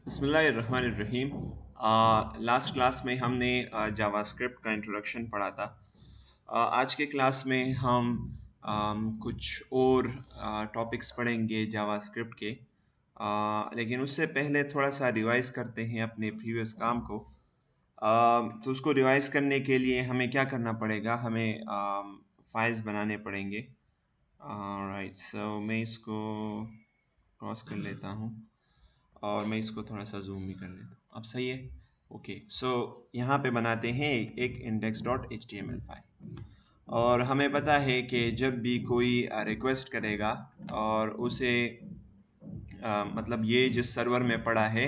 बिस्मिल्लाहिर्रहमानिर्रहीम। Last class में हमने जावास्क्रिप्ट का इंट्रोडक्शन पढ़ा था। आज के क्लास में हम कुछ और टॉपिक्स पढ़ेंगे जावास्क्रिप्ट के। लेकिन उससे पहले थोड़ा सा रिवाइज करते हैं अपने प्रीवियस काम को। तो उसको रिवाइज करने के लिए हमें क्या करना पड़ेगा, हमें फाइल्स बनाने पड़ेंगे। राइट, सो मैं इसको क्रॉस कर लेता हूँ और मैं इसको थोड़ा सा जूम भी कर लेता हूँ। अब सही है? ओके, सो यहाँ पे बनाते हैं एक index.html फाइल। और हमें पता है कि जब भी कोई रिक्वेस्ट करेगा और उसे मतलब ये जिस सर्वर में पड़ा है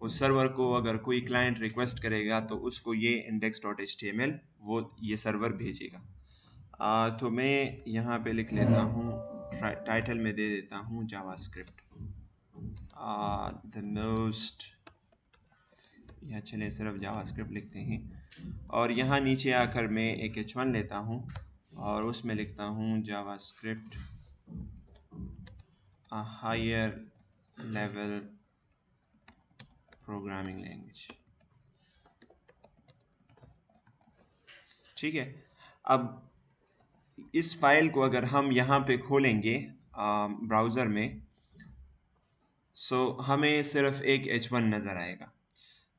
उस सर्वर को अगर कोई क्लाइंट रिक्वेस्ट करेगा तो उसको ये index.html वो ये सर्वर भेजेगा। तो मैं यहाँ पे लिख लेता हूँ, टाइटल में दे देता हूँ जावास्क्रिप्ट द मोस्ट, या चलिए सिर्फ जावास्क्रिप्ट लिखते हैं। और यहाँ नीचे आकर मैं एक h1 लेता हूँ और उसमें लिखता हूँ JavaScript higher level programming language. ठीक है। अब इस फाइल को अगर हम यहाँ पे खोलेंगे ब्राउज़र में, सो हमें सिर्फ एक h1 नज़र आएगा।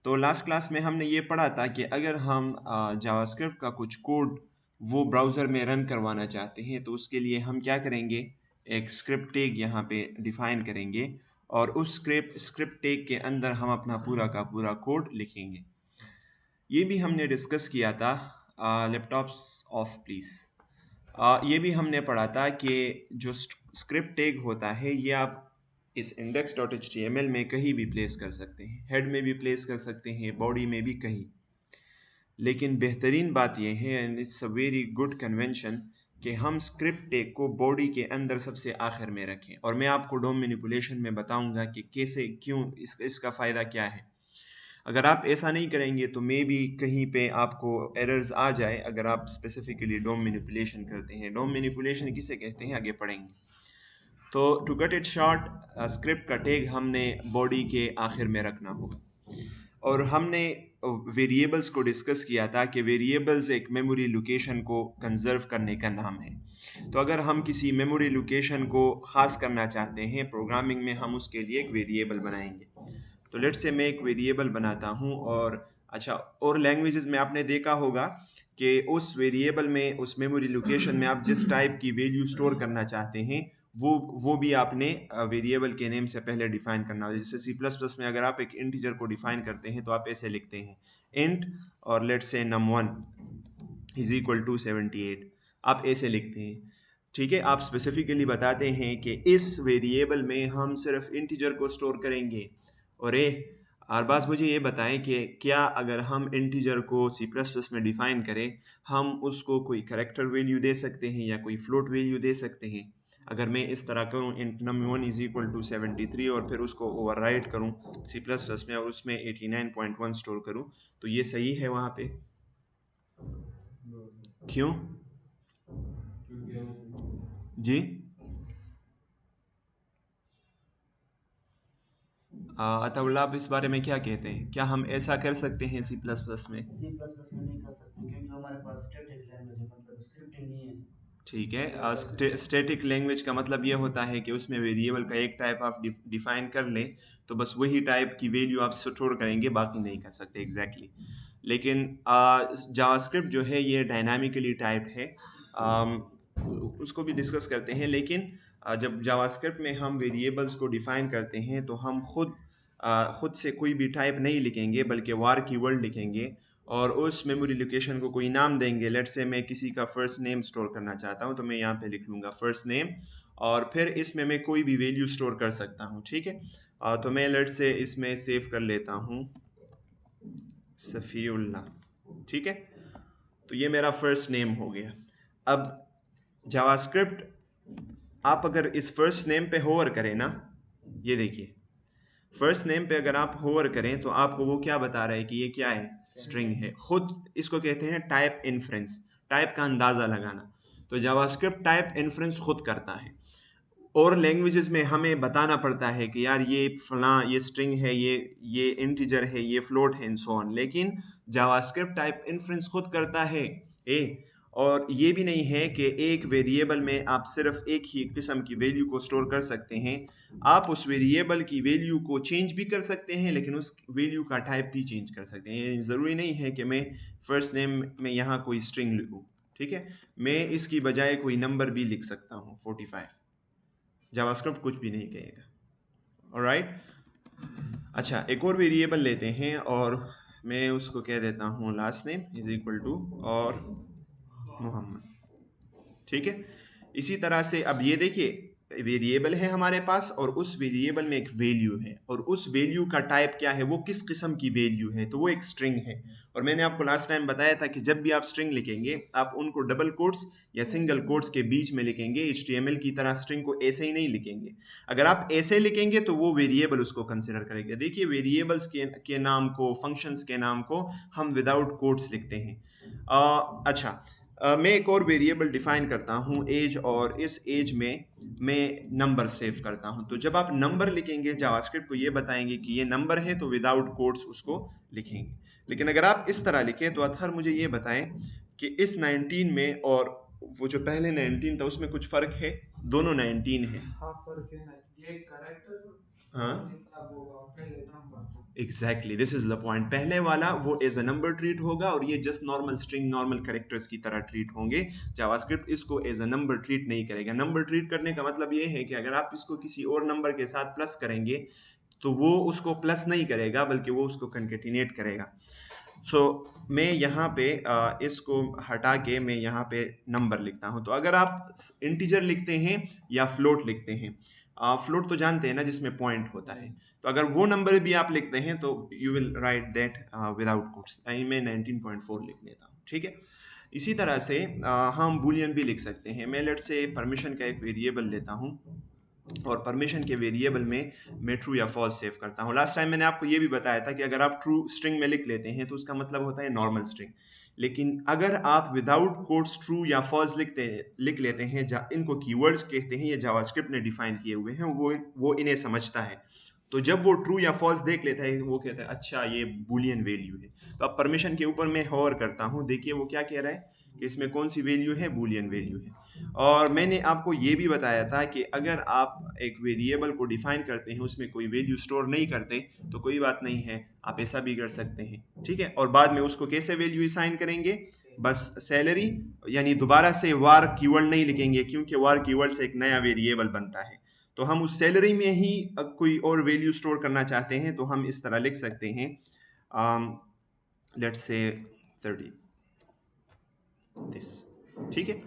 तो लास्ट क्लास में हमने ये पढ़ा था कि अगर हम जावास्क्रिप्ट का कुछ कोड वो ब्राउज़र में रन करवाना चाहते हैं तो उसके लिए हम क्या करेंगे, एक स्क्रिप्ट टैग यहाँ पे डिफाइन करेंगे और उस स्क्रिप्ट टैग के अंदर हम अपना पूरा का पूरा कोड लिखेंगे। ये भी हमने डिस्कस किया था लैपटॉप्स ऑफ प्लीज। ये भी हमने पढ़ा था कि जो स्क्रिप्ट टैग होता है ये आप इस index.html में कहीं भी प्लेस कर सकते हैं, हेड में भी प्लेस कर सकते हैं, बॉडी में भी, कहीं। लेकिन बेहतरीन बात यह है and it's a very good convention कि हम स्क्रिप्ट टैग को बॉडी के अंदर सबसे आखिर में रखें। और मैं आपको डोम मैनिपुलेशन में बताऊंगा कि कैसे, क्यों, इसका फ़ायदा क्या है। अगर आप ऐसा नहीं करेंगे तो मे भी कहीं पे आपको एरर्स आ जाए अगर आप स्पेसिफिकली डोम मैनिपुलेशन करते हैं। डोम मैनिपुलेशन किसे कहते हैं आगे पढ़ेंगे। तो to cut it short, script का टैग हमने बॉडी के आखिर में रखना होगा। और हमने वेरिएबल्स को डिस्कस किया था कि वेरिएबल्स एक मेमोरी लोकेशन को कंजर्व करने का नाम है। तो अगर हम किसी मेमोरी लोकेशन को ख़ास करना चाहते हैं प्रोग्रामिंग में, हम उसके लिए एक वेरिएबल बनाएंगे। तो लेट्स से मैं एक वेरिएबल बनाता हूँ। और अच्छा, और लैंग्वेजेस में आपने देखा होगा कि उस वेरिएबल में, उस मेमोरी लोकेशन में आप जिस टाइप की वैल्यू स्टोर करना चाहते हैं वो भी आपने वेरिएबल के नेम से पहले डिफाइन करना होगा। जैसे सी प्लस प्लस में अगर आप एक इंटीजर को डिफाइन करते हैं तो आप ऐसे लिखते हैं इंट और let's say num1 is equal to 78, आप ऐसे लिखते हैं। ठीक है, आप स्पेसिफिकली बताते हैं कि इस वेरिएबल में हम सिर्फ इंटीजर को स्टोर करेंगे। और अरबाज मुझे ये बताएं कि क्या अगर हम इंटीजर को सी प्लस प्लस में डिफाइन करें, हम उसको कोई करेक्टर वैल्यू दे सकते हैं या कोई फ्लोट वैल्यू दे सकते हैं? अगर मैं इस तरह करूँ int num1 is equal to 73 और फिर उसको ओवरराइट करूँ सी प्लस प्लस में और उसमें 89.1 स्टोर करूँ, तो ये सही है वहाँ पे? क्यों जी? अताउल्लाह, आप इस बारे में क्या कहते हैं? क्या हम ऐसा कर सकते हैं सी प्लस प्लस में? सी प्लस प्लस में नहीं कर सकते क्योंकि हमारे पास स्टैटिक लैंग्वेज है, मतलब स्क्रिप्टिंग नहीं है। ठीक है, नहीं कर सकते। स्टैटिक लैंग्वेज का मतलब ये होता है कि उसमें वेरिएबल का एक टाइप आप डिफाइन कर लें तो बस वही टाइप की वैल्यू आप स्टोर करेंगे, बाकी नहीं कर सकते एग्जैक्टली exactly। लेकिन जावास्क्रिप्ट जो है ये डायनामिकली टाइप्ड है। आम, उसको भी डिस्कस करते हैं। लेकिन जब जावास्क्रिप्ट में हम वेरिएबल्स को डिफाइन करते हैं तो हम खुद से कोई भी टाइप नहीं लिखेंगे बल्कि वार कीवर्ड लिखेंगे और उस मेमोरी लोकेशन को कोई नाम देंगे। लेट्स से मैं किसी का फर्स्ट नेम स्टोर करना चाहता हूँ तो मैं यहाँ पे लिख लूँगा फर्स्ट नेम और फिर इसमें मैं कोई भी वैल्यू स्टोर कर सकता हूँ। ठीक है, तो मैं लेट्स से इसमें सेव कर लेता हूँ सफ़ीउल्ला। ठीक है, तो ये मेरा फर्स्ट नेम हो गया। अब जावास्क्रिप्ट, आप अगर इस फर्स्ट नेम पे होवर करें ना, ये देखिए फर्स्ट नेम पे अगर आप होवर करें तो आपको वो क्या बता रहा है कि ये क्या है, स्ट्रिंग है। खुद इसको कहते हैं टाइप इन्फ्रेंस, टाइप का अंदाज़ा लगाना। तो जावास्क्रिप्ट टाइप इन्फ्रेंस खुद करता है। और लैंग्वेजेस में हमें बताना पड़ता है कि यार ये फला ये स्ट्रिंग है, ये इंटीजर है, ये फ्लोट है एंड सो ऑन। लेकिन जावास्क्रिप्ट टाइप इन्फ्रेंस खुद करता है ए। और ये भी नहीं है कि एक वेरिएबल में आप सिर्फ एक ही किस्म की वैल्यू को स्टोर कर सकते हैं। आप उस वेरिएबल की वैल्यू को चेंज भी कर सकते हैं, लेकिन उस वैल्यू का टाइप भी चेंज कर सकते हैं। ये ज़रूरी नहीं है कि मैं फर्स्ट नेम में यहाँ कोई स्ट्रिंग लिखूँ, ठीक है। मैं इसकी बजाय कोई नंबर भी लिख सकता हूँ 45। जावास्क्रिप्ट कुछ भी नहीं कहेगा। ऑलराइट, अच्छा एक और वेरिएबल लेते हैं और मैं उसको कह देता हूँ last name is equal to और मोहम्मद, ठीक है। इसी तरह से अब ये देखिए वेरिएबल है हमारे पास और उस वेरिएबल में एक वैल्यू है, और उस वैल्यू का टाइप क्या है, वो किस किस्म की वैल्यू है, तो वो एक स्ट्रिंग है। और मैंने आपको लास्ट टाइम बताया था कि जब भी आप स्ट्रिंग लिखेंगे आप उनको डबल कोट्स या सिंगल कोट्स के बीच में लिखेंगे। HTML की तरह स्ट्रिंग को ऐसे ही नहीं लिखेंगे। अगर आप ऐसे लिखेंगे तो वो वेरिएबल उसको कंसिडर करेगा। देखिए वेरिएबल्स के नाम को, फंक्शंस के नाम को हम विदाउट कोट्स लिखते हैं। अच्छा, मैं एक और वेरिएबल डिफाइन करता हूँ एज, और इस एज में मैं नंबर सेव करता हूँ। तो जब आप नंबर लिखेंगे जावास्क्रिप्ट को ये बताएंगे कि ये नंबर है, तो विदाउट कोट्स उसको लिखेंगे। लेकिन अगर आप इस तरह लिखें तो अतहर मुझे ये बताएं कि इस 19 में और वो जो पहले 19 था उसमें कुछ फर्क है? दोनों 19 है। हाँ फर्क है ना, ये कैरेक्टर हाँ हिसाब होगा, पहले number. Exactly, this is the point. पहले वाला वो एज अ नंबर ट्रीट होगा और ये just normal string, normal characters की तरह ट्रीट होंगे। जावास्क्रिप्ट इसको एज अ नंबर ट्रीट नहीं करेगा। नंबर ट्रीट करने का मतलब ये है कि अगर आप इसको किसी और नंबर के साथ प्लस करेंगे तो वो उसको प्लस नहीं करेगा, बल्कि वो उसको कंकेटिनेट करेगा। सो मैं यहाँ पे इसको हटा के मैं यहाँ पे नंबर लिखता हूँ। तो अगर आप इंटीजर लिखते हैं या फ्लोट लिखते हैं, फ्लोट तो जानते हैं ना जिसमें पॉइंट होता है, तो अगर वो नंबर भी आप लिखते हैं तो you will write that without quotes. मैं 19.4 लिख लेता हूँ, ठीक है। इसी तरह से हम बूलियन भी लिख सकते हैं। मैं लेट से परमिशन का एक वेरिएबल लेता हूँ और परमिशन के वेरिएबल में मैं ट्रू या फॉल्स सेव करता हूँ। लास्ट टाइम मैंने आपको ये भी बताया था कि अगर आप ट्रू स्ट्रिंग में लिख लेते हैं तो उसका मतलब होता है नॉर्मल स्ट्रिंग। लेकिन अगर आप विदाउट कोट्स ट्रू या फॉल्स लिख लेते हैं, इनको कीवर्ड्स कहते हैं, ये जावास्क्रिप्ट ने डिफाइन किए हुए हैं, वो इन्हें समझता है। तो जब वो ट्रू या फॉल्स देख लेता है वो कहता है अच्छा ये बूलियन वैल्यू है। तो अब परमिशन के ऊपर मैं होवर करता हूँ, देखिए वो क्या कह रहा है कि इसमें कौन सी वैल्यू है, बूलियन वैल्यू है। और मैंने आपको ये भी बताया था कि अगर आप एक वेरिएबल को डिफाइन करते हैं उसमें कोई वैल्यू स्टोर नहीं करते तो कोई बात नहीं है, आप ऐसा भी कर सकते हैं, ठीक है। और बाद में उसको कैसे वैल्यू असाइन करेंगे, बस सैलरी, यानी दोबारा से वार कीवर्ड नहीं लिखेंगे, क्योंकि वार कीवर्ड से एक नया वेरिएबल बनता है। तो हम उस सैलरी में ही कोई और वैल्यू स्टोर करना चाहते हैं तो हम इस तरह लिख सकते हैं, लेट्स से 30 दिस, ठीक है।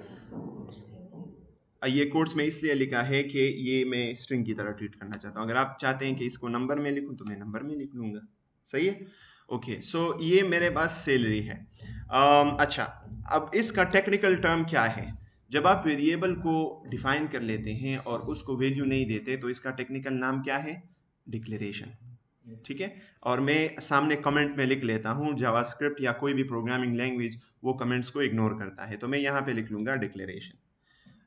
ये कोट्स में इसलिए लिखा है कि ये मैं स्ट्रिंग की तरह ट्रीट करना चाहता हूँ। अगर आप चाहते हैं कि इसको नंबर में लिखूं तो मैं नंबर में लिख लूंगा, सही है। ओके, सो ये मेरे पास सैलरी है। अच्छा, अब इसका टेक्निकल टर्म क्या है। जब आप वेरिएबल को डिफाइन कर लेते हैं और उसको वैल्यू नहीं देते तो इसका टेक्निकल नाम क्या है, डिक्लेरेशन, ठीक है। और मैं सामने कमेंट में लिख लेता हूँ, जावास्क्रिप्ट या कोई भी प्रोग्रामिंग लैंग्वेज वो कमेंट्स को इग्नोर करता है, तो मैं यहाँ पे लिख लूंगा डिक्लेरेशन।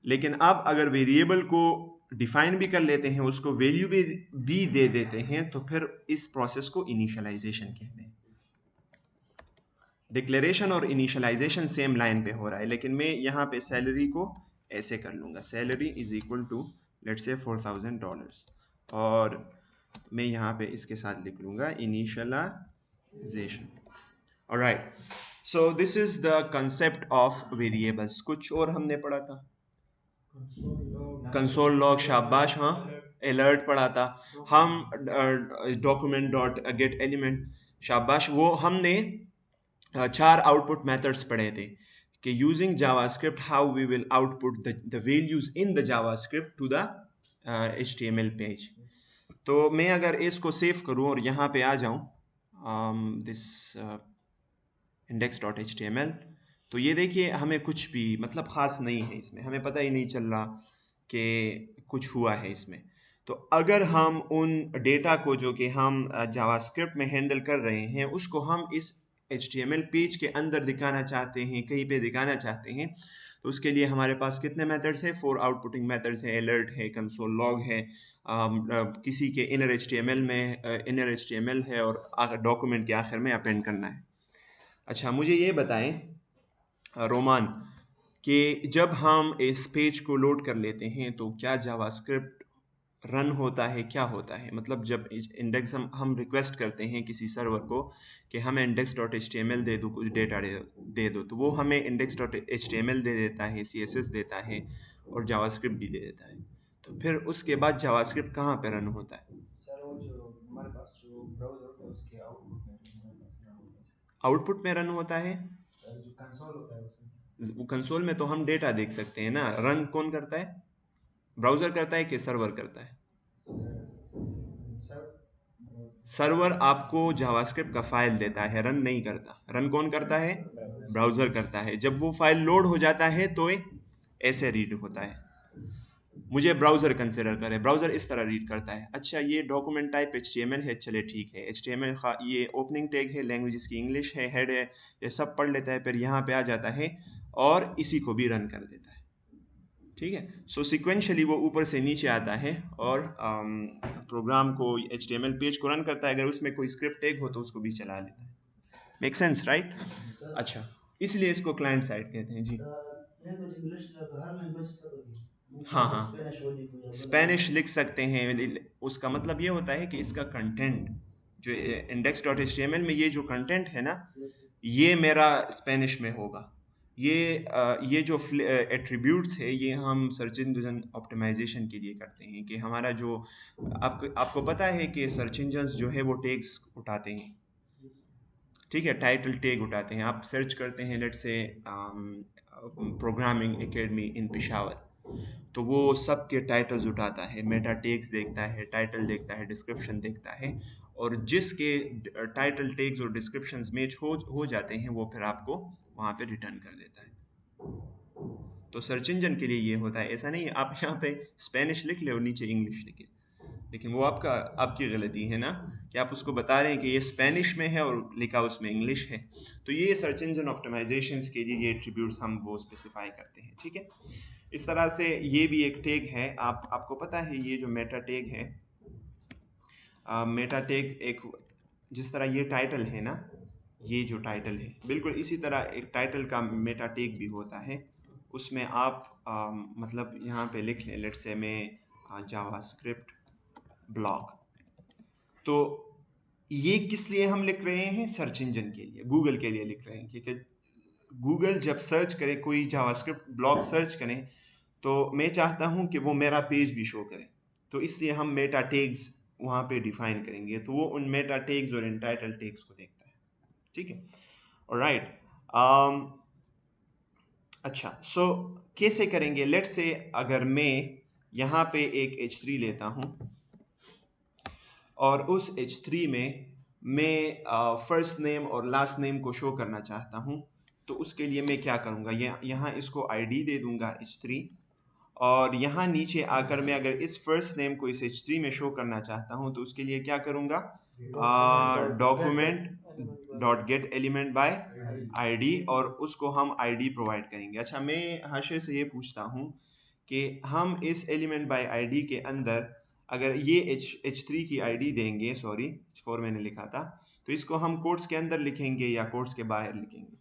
लेकिन अब अगर वेरिएबल को डिफाइन भी कर लेते हैं, उसको वैल्यू भी दे देते हैं, तो फिर इस प्रोसेस को इनिशियलाइजेशन कहते हैं। डिक्लेरेशन और इनिशियलाइजेशन सेम लाइन पे हो रहा है, लेकिन मैं यहाँ पे सैलरी को ऐसे कर लूँगा, salary is equal to let's say $4000, और मैं यहाँ पे इसके साथ लिख लूँगा initialization. Alright, so this is the concept of variables. कुछ और हमने पढ़ा था, कंसोल लॉग, शाबाश, हाँ अलर्ट पढ़ा था हम, डॉक्यूमेंट डॉट गेट एलिमेंट, शाबाश। वो हमने 4 आउटपुट मेथड्स पढ़े थे कि using JavaScript how we will output the values in the JavaScript to the HTML page. तो मैं अगर इसको सेव करूं और यहाँ पे आ जाऊं दिस index.html, तो ये देखिए हमें कुछ भी मतलब ख़ास नहीं है इसमें, हमें पता ही नहीं चल रहा कि कुछ हुआ है इसमें। तो अगर हम उन डेटा को जो कि हम जावास्क्रिप्ट में हैंडल कर रहे हैं उसको हम इस HTML पेज के अंदर दिखाना चाहते हैं, कहीं पे दिखाना चाहते हैं, तो उसके लिए हमारे पास कितने मेथड्स हैं? 4 आउटपुटिंग मेथड्स हैं, अलर्ट है, कंसोल लॉग है, किसी के इनर एचटीएमएल में इनर एचटीएमएल है, और डॉक्यूमेंट के आखिर में अपेंड करना है। अच्छा, मुझे ये बताएं रोमान कि जब हम इस पेज को लोड कर लेते हैं तो क्या जावास्क्रिप्ट रन होता है, क्या होता है? मतलब जब इंडेक्स हम रिक्वेस्ट करते हैं किसी सर्वर को कि हमें index dot H T M L दे दो, कुछ डेटा दे दो, तो वो हमें index dot H T M L दे देता है, सी एस एस देता है, और जावास्क्रिप्ट भी दे देता है। तो फिर उसके बाद जावास्क्रिप्ट कहाँ पे रन होता है? सर वो जो हमारे पास जो ब्राउज़र होता है उसके आउटपुट में जो हमारे पास रन होता है। आउटपुट में रन होता है? सर जो कंसोल होता है उसमें वो कंसोल में तो हम डेटा देख सकते हैं ना। रन कौन करता है? ब्राउज़र करता है कि सर्वर करता है? सर सर्वर आपको जावास्क्रिप्ट का फाइल देता है, रन नहीं करता। रन कौन करता है? ब्राउज़र करता है। जब वो फाइल लोड हो जाता है तो ऐसे रीड होता है। मुझे ब्राउज़र कंसिडर करें, ब्राउज़र इस तरह रीड करता है। अच्छा, ये डॉक्यूमेंट टाइप HTML है, चले ठीक है। HTML ये ओपनिंग टैग है, लैंग्वेज इसकी इंग्लिश है, हेड है, ये सब पढ़ लेता है, फिर यहाँ पे आ जाता है और इसी को भी रन कर देता है। ठीक है, सो सिक्वेंशली वो ऊपर से नीचे आता है और प्रोग्राम को, HTML पेज को रन करता है। अगर उसमें कोई स्क्रिप्ट टैग हो तो उसको भी चला लेता है। Make sense, right? सर अच्छा, इसलिए इसको क्लाइंट साइड कहते हैं जी। लैंग्वेज इंग्लिश का हर लैंग्वेज तक होगी, हाँ मतलब हाँ, स्पेनिश हो लिखो या बंगाली स्पेनिश लिख सकते हैं। उसका मतलब ये होता है कि इसका कंटेंट जो index dot H T M L में ये जो कंटेंट है ना, ये मेरा स्पेनिश में होगा। ये जो एट्रीब्यूट्स है, ये हम सर्च इंजन ऑप्टिमाइजेशन के लिए करते हैं कि हमारा जो, आपको पता है कि सर्च इंजन्स जो है वो टैग्स उठाते हैं। ठीक है, टाइटल टैग उठाते हैं। आप सर्च करते हैं let's say programming academy in Peshawar, तो वो सब के टाइटल्स उठाता है, मेटा टैग्स देखता है, टाइटल देखता है, डिस्क्रिप्शन देखता है, और जिसके टाइटल टैग्स और डिस्क्रिप्शंस मैच हो जाते हैं वो फिर आपको वहाँ पे रिटर्न कर देता है। तो सर्च इंजन के लिए ये होता है। ऐसा नहीं है आप यहाँ पे स्पेनिश लिख ले और नीचे इंग्लिश लिखे, लेकिन वो आपकी गलती है ना कि आप उसको बता रहे हैं कि ये स्पेनिश में है और लिखा उसमें इंग्लिश है। तो ये सर्च इंजन ऑप्टिमाइजेशन के लिए ये एट्रीब्यूट्स हम वो स्पेसिफाई करते हैं। ठीक है, इस तरह से ये भी एक टैग है। आपको पता है ये जो मेटा टैग है, मेटा टैग एक, जिस तरह ये टाइटल है ना, ये जो टाइटल है बिल्कुल इसी तरह एक टाइटल का मेटा टैग भी होता है। उसमें आप मतलब यहाँ पे लिख लें लेट्स से मैं जावास्क्रिप्ट ब्लॉग, तो ये किस लिए हम लिख रहे हैं? सर्च इंजन के लिए, गूगल के लिए लिख रहे हैं, क्योंकि गूगल जब सर्च करे, कोई जावास्क्रिप्ट ब्लॉग सर्च करें, तो मैं चाहता हूं कि वो मेरा पेज भी शो करे। तो इसलिए हम मेटा टैग्स वहाँ पे डिफाइन करेंगे, तो वो उन मेटा टैग्स और इन टाइटल टैग्स को देखता है। ठीक है, ऑलराइट। अच्छा, सो कैसे करेंगे? लेट्स से अगर मैं यहाँ पे एक H3 लेता हूँ और उस H3 में मैं फर्स्ट नेम और लास्ट नेम को शो करना चाहता हूँ, तो उसके लिए मैं क्या करूँगा? यहाँ इसको ID दे दूंगा H3, और यहाँ नीचे आकर मैं अगर इस फर्स्ट नेम को इस H3 में शो करना चाहता हूँ तो उसके लिए क्या करूँगा? Document dot gate element by ID, और उसको हम ID प्रोवाइड करेंगे। अच्छा, मैं हाशिए से ये पूछता हूँ कि हम इस एलिमेंट बाय ID के अंदर अगर ये H3 की ID देंगे, सॉरी H4 मैंने लिखा था, तो इसको हम कोट्स के अंदर लिखेंगे या कोट्स के बाहर लिखेंगे?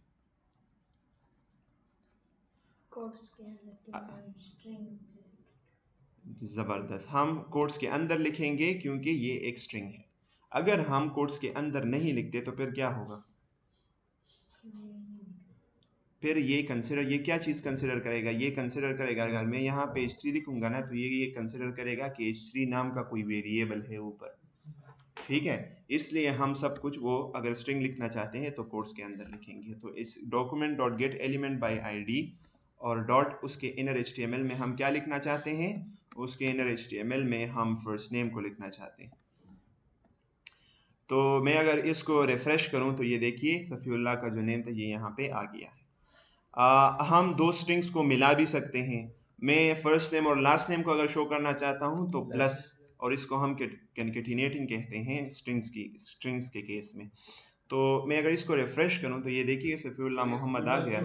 कोट्स के अंदर स्ट्रिंग। ज़बरदस्त, हम कोट्स के अंदर लिखेंगे क्योंकि ये एक स्ट्रिंग है। अगर हम कोट्स के अंदर नहीं लिखते तो फिर क्या होगा? फिर ये क्या चीज़ कंसिडर करेगा? ये कंसिडर करेगा, अगर मैं यहाँ पे H3 लिखूंगा ना, तो ये कंसिडर करेगा कि H3 नाम का कोई वेरिएबल है ऊपर। ठीक है, इसलिए हम सब कुछ वो अगर स्ट्रिंग लिखना चाहते हैं तो कोट्स के अंदर लिखेंगे। तो इस document dot gate element by ID और डॉट उसके इनर HTML में हम क्या लिखना चाहते हैं? उसके इनर HTML में हम फर्स्ट नेम को लिखना चाहते हैं। तो मैं अगर इसको रिफ्रेश करूं तो ये देखिए सफ़ीउल्लाह का जो नेम था ये यहाँ पे आ गया है। हम दो स्ट्रिंग्स को मिला भी सकते हैं। मैं फर्स्ट नेम और लास्ट नेम को अगर शो करना चाहता हूं तो प्लस, और इसको हम कंकेटिनेटिंग कहते हैं स्ट्रिंग्स के केस में। तो मैं अगर इसको रिफ्रेश करूं तो ये देखिए सफ़ीउल्लाह मोहम्मद आ गया है।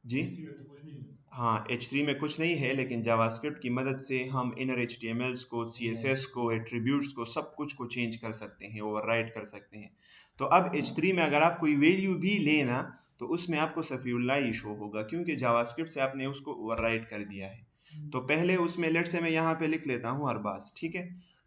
जी हाँ, H3 में कुछ नहीं है, लेकिन जावास्क्रिप्ट की मदद से हम इनर HTMLs को, CSS को, एट्रीब्यूट्स को, सब कुछ को चेंज कर सकते हैं, ओवरराइड कर सकते हैं। तो अब H3 में अगर आप कोई वैल्यू भी लेना तो उसमें आपको सफ़ीउल्लाह ही शो होगा, क्योंकि जावास्क्रिप्ट से आपने उसको ओवरराइड कर दिया है। तो पहले उसमें लेट से मैं यहाँ पे लिख लेता हूँ अरबाज, ठीक है।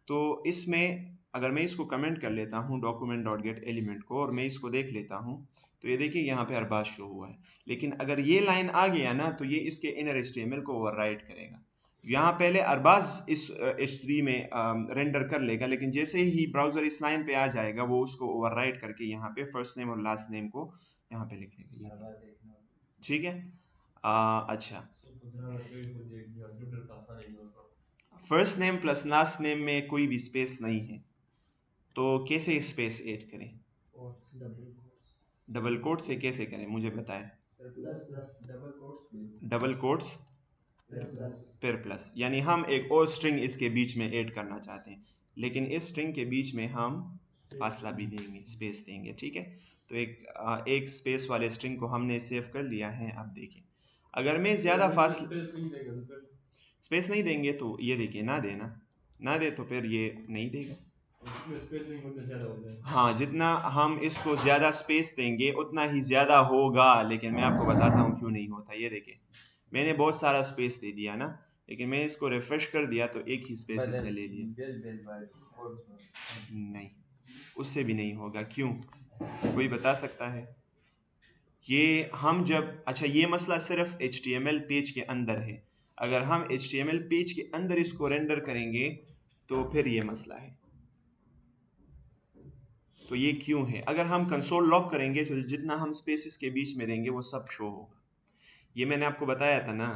तो इसमें अगर मैं इसको कमेंट कर लेता हूँ डॉक्यूमेंट डॉट गेट एलिमेंट को, और मैं इसको देख लेता हूँ, तो ये देखिए यहाँ पे अरबाज शो हुआ है। लेकिन अगर ये लाइन आ गया ना तो ये इसके इनर HTML को ओवरराइट करेगा। यहाँ पहले अरबाज इस H3 में रेंडर कर लेगा, लेकिन जैसे ही ब्राउजर इस लाइन पे आ जाएगा वो उसको ओवरराइट करके यहाँ पे फर्स्ट नेम और लास्ट नेम को यहाँ पे लिख लेगा, ठीक है। अच्छा, first name plus last name में कोई भी स्पेस नहीं है, तो कैसे स्पेस ऐड करें? डबल कोट्स, डबल कोट से कैसे करें मुझे बताएं। Plus plus double quotes, double quotes फिर प्लस, फिर प्लस, यानी हम एक और स्ट्रिंग इसके बीच में ऐड करना चाहते हैं, लेकिन इस स्ट्रिंग के बीच में हम फासला भी देंगे, स्पेस देंगे, ठीक है। तो एक स्पेस वाले स्ट्रिंग को हमने सेव कर लिया है। अब देखिए, अगर मैं ज़्यादा फासला स्पेस नहीं देंगे तो ये देखिए, ना देना ना दे तो फिर ये नहीं देगा। हाँ, जितना हम इसको ज़्यादा स्पेस देंगे उतना ही ज़्यादा होगा, लेकिन मैं आपको बताता हूँ क्यों नहीं होता। ये देखिए, मैंने बहुत सारा स्पेस दे दिया ना, लेकिन मैं इसको रिफ्रेश कर दिया तो एक ही स्पेस इसने ले लिया। नहीं, उससे भी नहीं होगा। क्यों? कोई बता सकता है? ये हम जब, अच्छा, ये मसला सिर्फ HTML पेज के अंदर है। अगर हम HTML पेज के अंदर इसको रेंडर करेंगे तो फिर ये मसला है। तो ये क्यों है? अगर हम कंसोल लॉक करेंगे तो जितना हम स्पेसेस के बीच में देंगे वो सब शो होगा। ये मैंने आपको बताया था ना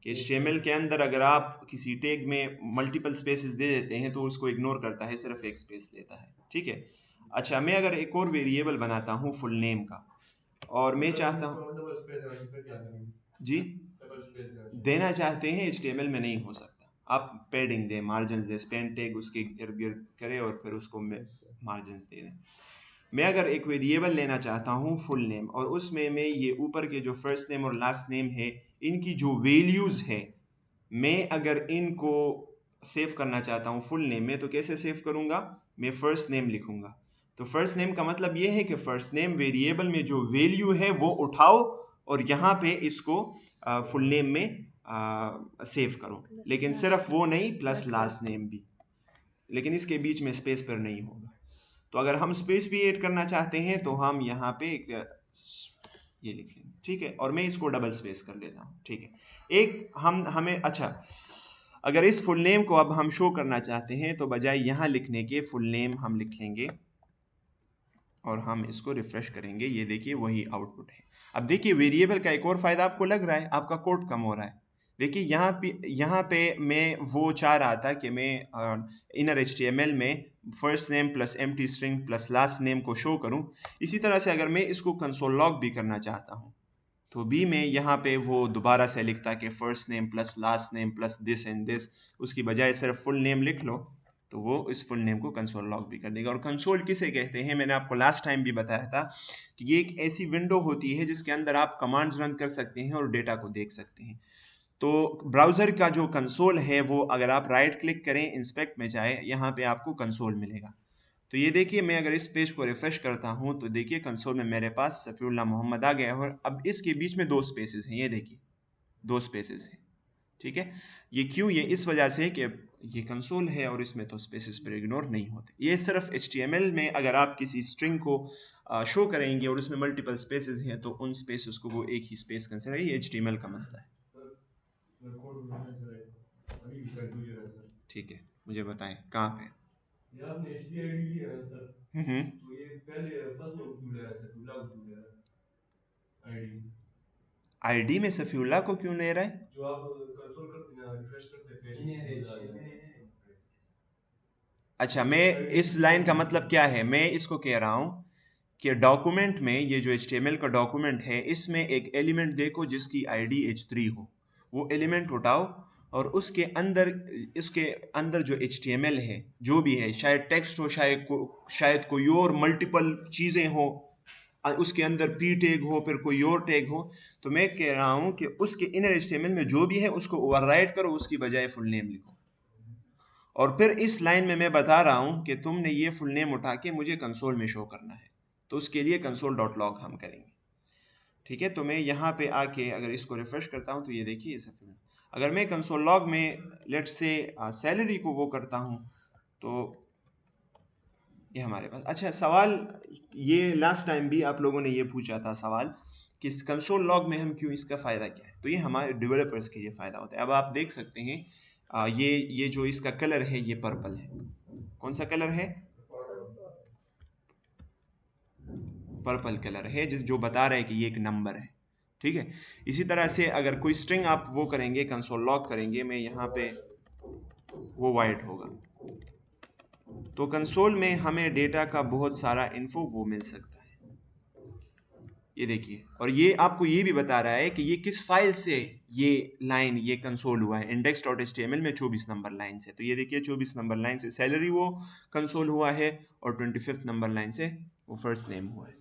कि HTML के अंदर अगर आप किसी टैग में मल्टीपल स्पेसेस दे देते हैं तो उसको इग्नोर करता है, सिर्फ एक स्पेस लेता है, ठीक है। अच्छा, मैं अगर एक और वेरिएबल बनाता हूँ फुल नेम का, और मैं चाहता हूँ, जी, देना चाहते हैं, HTML में नहीं हो सकता। आप पैडिंग दें, मार्जिन दें, स्पेन टैग उसके इर्द गिर्द करें और फिर उसको मार्जिन दे दें। मैं अगर एक वेरिएबल लेना चाहता हूँ फुल नेम, और उसमें मैं ये ऊपर के जो फर्स्ट नेम और लास्ट नेम है इनकी जो वैल्यूज़ है, मैं अगर इनको सेव करना चाहता हूँ फुल नेम में, तो कैसे सेव करूँगा? मैं फर्स्ट नेम लिखूँगा। तो फर्स्ट नेम का मतलब ये है कि फर्स्ट नेम वेरिएबल में जो वैल्यू है वो उठाओ और यहाँ पे इसको फुल नेम में सेव करो, लेकिन सिर्फ वो नहीं, प्लस लास्ट नेम भी, लेकिन इसके बीच में स्पेस पर नहीं होगा। तो अगर हम स्पेस भी ऐड करना चाहते हैं तो हम यहाँ पे एक ये लिख लेंगे, ठीक है, और मैं इसको डबल स्पेस कर लेता हूँ, ठीक है। एक हमें अच्छा, अगर इस फुल नेम को अब हम शो करना चाहते हैं तो बजाय यहाँ लिखने के फुल नेम हम लिख लेंगे और हम इसको रिफ्रेश करेंगे। ये देखिए, वही आउटपुट है। अब देखिए, वेरिएबल का एक और फ़ायदा आपको लग रहा है, आपका कोड कम हो रहा है। देखिए, यहाँ पे मैं वो चाह रहा था कि मैं इनर HTML में first name plus empty string plus last name को शो करूं। इसी तरह से अगर मैं इसको कंसोल लॉग भी करना चाहता हूं तो भी मैं यहाँ पे वो दोबारा से लिखता कि first name plus last name plus this and this, उसकी बजाय सिर्फ फुल नेम लिख लो, तो वो इस फुल नेम को कंसोल लॉग भी कर देगा। और कंसोल किसे कहते हैं, मैंने आपको लास्ट टाइम भी बताया था कि ये एक ऐसी विंडो होती है जिसके अंदर आप कमांड्स रन कर सकते हैं और डेटा को देख सकते हैं। तो ब्राउज़र का जो कंसोल है वो, अगर आप राइट क्लिक करें, इंस्पेक्ट में जाए, यहाँ पे आपको कंसोल मिलेगा। तो ये देखिए, मैं अगर इस पेज को रिफ्रेश करता हूँ तो देखिए कंसोल में मेरे पास सफ़ीउल्लाह मोहम्मद आ गया है, और अब इसके बीच में दो स्पेसेस हैं, ये देखिए दो स्पेसेस हैं, ठीक है। ये क्यों? ये इस वजह से कि ये कंसोल है और इसमें तो स्पेसेस पर इग्नोर नहीं होते। ये सिर्फ HTML में अगर आप किसी स्ट्रिंग को शो करेंगे और उसमें मल्टीपल स्पेसेस हैं तो उन स्पेसेस को वो एक ही स्पेस कंसिडर, ये HTML का मसला है। ठीक है, मुझे बताएं कहाँ पे। ये आपने HDID लिया है सर। तो ये पहले फर्स्ट नेम क्यों ले रहा है, सफीउल्लाह को क्यों ले रहा है? आईडी में सफीउल्लाह को क्यों ले रहा है? जो आप कंसोल करते हैं, रिफ्रेश करते हैं। अच्छा, मैं इस लाइन का मतलब क्या है, मैं इसको कह रहा हूँ कि डॉक्यूमेंट में, ये जो HTML का डॉक्यूमेंट है, इसमें एक एलिमेंट देखो जिसकी ID H3 हो, वो एलिमेंट उठाओ और उसके अंदर, इसके अंदर जो HTML है, जो भी है, शायद टेक्स्ट हो, शायद कोई और मल्टीपल चीज़ें हो, उसके अंदर p टैग हो फिर कोई और टैग हो, तो मैं कह रहा हूं कि उसके इनर HTML में जो भी है उसको ओवरराइट करो, उसकी बजाय फुल नेम लिखो। और फिर इस लाइन में मैं बता रहा हूं कि तुमने ये फुल नेम उठा के मुझे कंसोल में शो करना है, तो उसके लिए console.log हम करेंगे। ठीक है, तो मैं यहाँ पे आके अगर इसको रिफ्रेश करता हूँ तो ये देखिए इसे, अगर मैं कंसोल लॉग में लेट्स से सैलरी को वो करता हूँ तो ये हमारे पास। अच्छा सवाल, ये लास्ट टाइम भी आप लोगों ने ये पूछा था सवाल कि कंसोल लॉग में हम क्यों, इसका फ़ायदा क्या है, तो ये हमारे डेवलपर्स के लिए फ़ायदा होता है। अब आप देख सकते हैं ये जो इसका कलर है ये पर्पल है। कौन सा कलर है? पर्पल कलर है, जो बता रहा है कि ये एक नंबर है। ठीक है, इसी तरह से अगर कोई स्ट्रिंग आप वो करेंगे कंसोल लॉग करेंगे, मैं यहाँ पे वो वाइट होगा, तो कंसोल में हमें डेटा का बहुत सारा इन्फो वो मिल सकता है। ये देखिए, और ये आपको ये भी बता रहा है कि ये किस फाइल से ये लाइन ये कंसोल हुआ है, index.html में 24 नंबर लाइन से। तो ये देखिए 24 नंबर लाइन से सैलरी वो कंसोल हुआ है और 25th नंबर लाइन से वो फर्स्ट नेम हुआ है।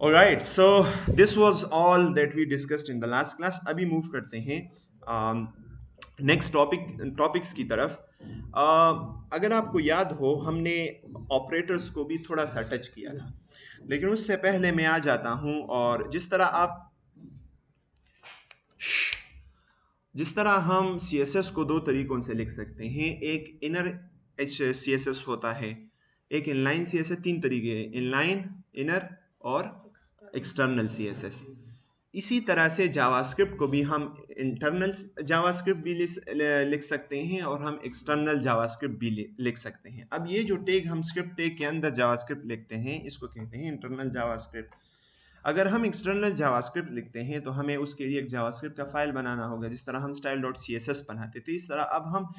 Alright, so this was all that we discussed in the last class. अभी मूव करते हैं नेक्स्ट टॉपिक्स की तरफ। अगर आपको याद हो हमने ऑपरेटर्स को भी थोड़ा सा टच किया था, लेकिन उससे पहले मैं आ जाता हूं और जिस तरह हम CSS को दो तरीकों से लिख सकते हैं, एक इनर CSS होता है, एक इनलाइन CSS, तीन तरीके हैं, इनलाइन, इनर और एक्सटर्नल CSS। इसी तरह से जावास्क्रिप्ट को भी हम इंटरनल जावास्क्रिप्ट भी लिख सकते हैं और हम एक्सटर्नल जावास्क्रिप्ट भी लिख सकते हैं। अब ये जो टैग हम स्क्रिप्ट टैग के अंदर जावास्क्रिप्ट लिखते हैं इसको कहते हैं इंटरनल जावास्क्रिप्ट। अगर हम एक्सटर्नल जावास्क्रिप्ट लिखते हैं तो हमें उसके लिए एक जावास्क्रिप्ट का फाइल बनाना होगा, जिस तरह हम style.css बनाते थे इस तरह अब हम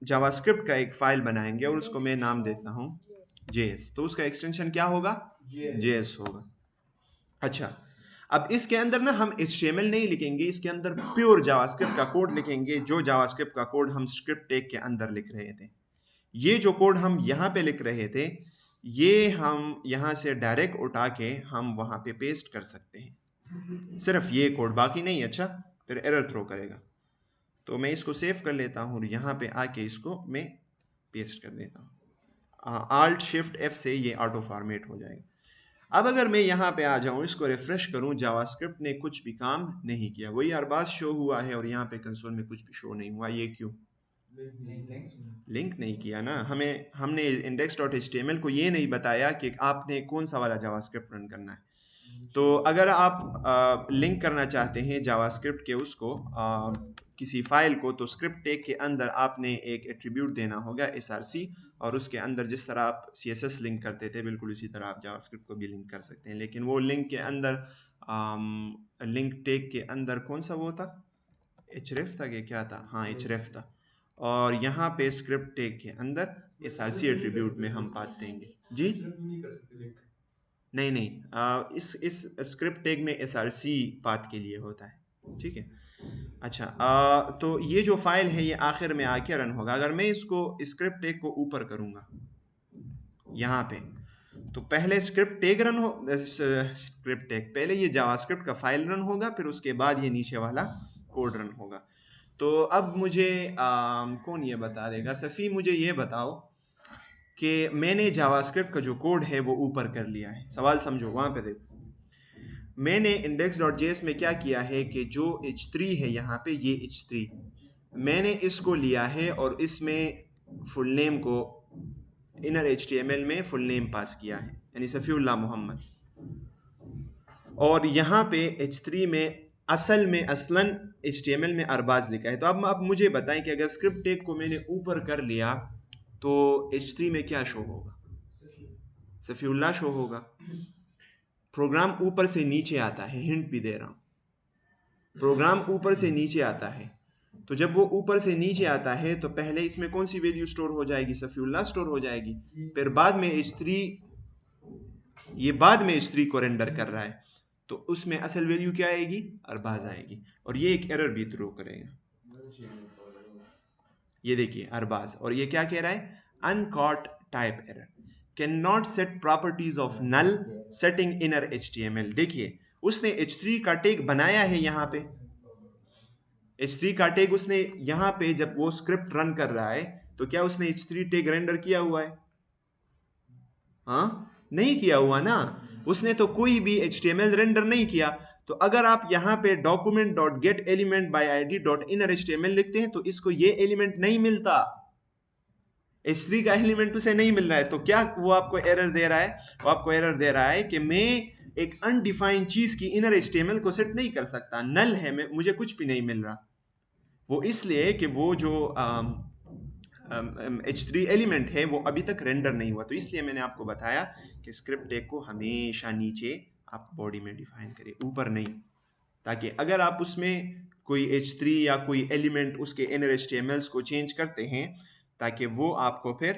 जावास्क्रिप्ट का एक फाइल बनाएंगे और उसको मैं नाम देता हूँ JS। तो उसका एक्सटेंशन क्या होगा? JS होगा। अच्छा, अब इसके अंदर ना हम HTML नहीं लिखेंगे, इसके अंदर प्योर जावास्क्रिप्ट का कोड लिखेंगे, जो जावास्क्रिप्ट का कोड हम स्क्रिप्ट टैग के अंदर लिख रहे थे। ये जो कोड हम यहाँ पे लिख रहे थे ये हम यहाँ से डायरेक्ट उठा के हम वहाँ पे पेस्ट कर सकते हैं, सिर्फ ये कोड, बाकी नहीं। अच्छा, फिर एरर थ्रो करेगा। तो मैं इसको सेव कर लेता हूँ और यहाँ पे आके इसको मैं पेस्ट कर देता हूँ। Alt Shift F से ये ऑटो फॉर्मेट हो जाएगा। अब अगर मैं यहाँ पे आ जाऊँ, इसको रिफ्रेश करूँ, जावास्क्रिप्ट ने कुछ भी काम नहीं किया, वही अरबाज शो हुआ है और यहाँ पे कंसोल में कुछ भी शो नहीं हुआ। ये क्यों? लिंक नहीं किया ना, हमने index.html को ये नहीं बताया कि आपने कौन सा वाला जावास्क्रिप्ट रन करना है। तो अगर आप लिंक करना चाहते हैं जावास्क्रिप्ट के उसको किसी फाइल को, तो स्क्रिप्ट टैग के अंदर आपने एक एट्रीब्यूट देना होगा src, और उसके अंदर जिस तरह आप CSS लिंक करते थे बिल्कुल उसी तरह आप जावास्क्रिप्ट को भी लिंक कर सकते हैं। लेकिन वो लिंक के अंदर लिंक टैग के अंदर कौन सा वो था, href था कि क्या था? हाँ href था। और यहाँ पे स्क्रिप्ट टैग के अंदर src एट्रीब्यूट में हम पाथ देंगे। जी नहीं, इस स्क्रिप्ट टैग में src पाथ के लिए होता है। ठीक है, अच्छा तो ये जो फाइल है ये आखिर में आके रन होगा। अगर मैं इसको स्क्रिप्ट टैग को ऊपर करूँगा यहाँ पे, तो पहले स्क्रिप्ट टैग रन हो, स्क्रिप्ट टैग पहले ये जावास्क्रिप्ट का फाइल रन होगा, फिर उसके बाद ये नीचे वाला कोड रन होगा। तो अब मुझे कौन ये बता देगा? सफ़ी, मुझे ये बताओ कि मैंने जावास्क्रिप्ट का जो कोड है वो ऊपर कर लिया है। सवाल समझो, वहाँ पे देखो, मैंने index.js में क्या किया है कि जो h3 है यहाँ पे, ये h3 मैंने इसको लिया है और इसमें फुल नेम को इनर HTML में फुल नेम पास किया है, यानी सफ़ीउल्लाह मोहम्मद। और यहाँ पे h3 में असल में असलन HTML में अरबाज लिखा है। तो अब मुझे बताएं कि अगर स्क्रिप्ट टैग को मैंने ऊपर कर लिया तो h3 में क्या शो होगा? सफ़ीउल्लाह शो होगा। प्रोग्राम ऊपर से नीचे आता है, हिंट भी दे रहा हूँ, प्रोग्राम ऊपर से नीचे आता है। तो जब वो ऊपर से नीचे आता है तो पहले इसमें कौन सी वैल्यू स्टोर हो जाएगी? सफ़ीउल्लाह स्टोर हो जाएगी। फिर बाद में h3, ये बाद में h3 को रेंडर कर रहा है, तो उसमें असल वैल्यू क्या आएगी? अरबाज आएगी, और ये एक एरर भी थ्रो करेगा। ये देखिए अरबाज, और ये क्या कह रहा है? Uncaught type error. Can not set properties of null setting inner HTML। देखिए उसने H3 का टैग बनाया है यहाँ पे, H3 का टैग उसने यहाँ पे जब वो स्क्रिप्ट रन कर रहा है तो क्या उसने H3 टैग रेंडर किया हुआ है? हाँ नहीं किया हुआ ना, उसने तो कोई भी HTML रेंडर नहीं किया। तो अगर आप यहाँ पे document dot gate element by ID dot inner HTML लिखते हैं तो इसको ये एलिमेंट नहीं मिलता, H3 का एलिमेंट उसे नहीं मिल रहा है। तो क्या वो आपको एरर दे रहा है? वो आपको एरर दे रहा है कि मैं एक अनडिफाइंड चीज की इनर HTML को सेट नहीं कर सकता, नल है, मैं मुझे कुछ भी नहीं मिल रहा। वो इसलिए कि वो जो H3 एलिमेंट है वो अभी तक रेंडर नहीं हुआ। तो इसलिए मैंने आपको बताया कि स्क्रिप्ट टैग को हमेशा नीचे आप बॉडी में डिफाइन करें, ऊपर नहीं, ताकि अगर आप उसमें कोई H3 या कोई एलिमेंट उसके इनर HTMLs को चेंज करते हैं ताकि वो आपको फिर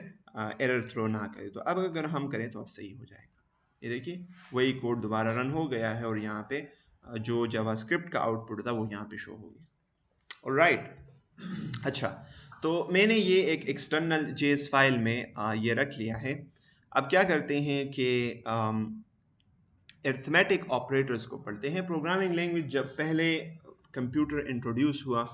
एरर थ्रो ना करे। तो अब अगर हम करें तो अब सही हो जाएगा। ये देखिए वही कोड दोबारा रन हो गया है और यहाँ पे जो जावास्क्रिप्ट का आउटपुट था वो यहाँ पे शो हो गया। ऑलराइट, अच्छा तो मैंने ये एक एक्सटर्नल JS फाइल में ये रख लिया है। अब क्या करते हैं कि अरिथमेटिक ऑपरेटर्स को पढ़ते हैं। प्रोग्रामिंग लैंग्वेज जब पहले कंप्यूटर इंट्रोड्यूस हुआ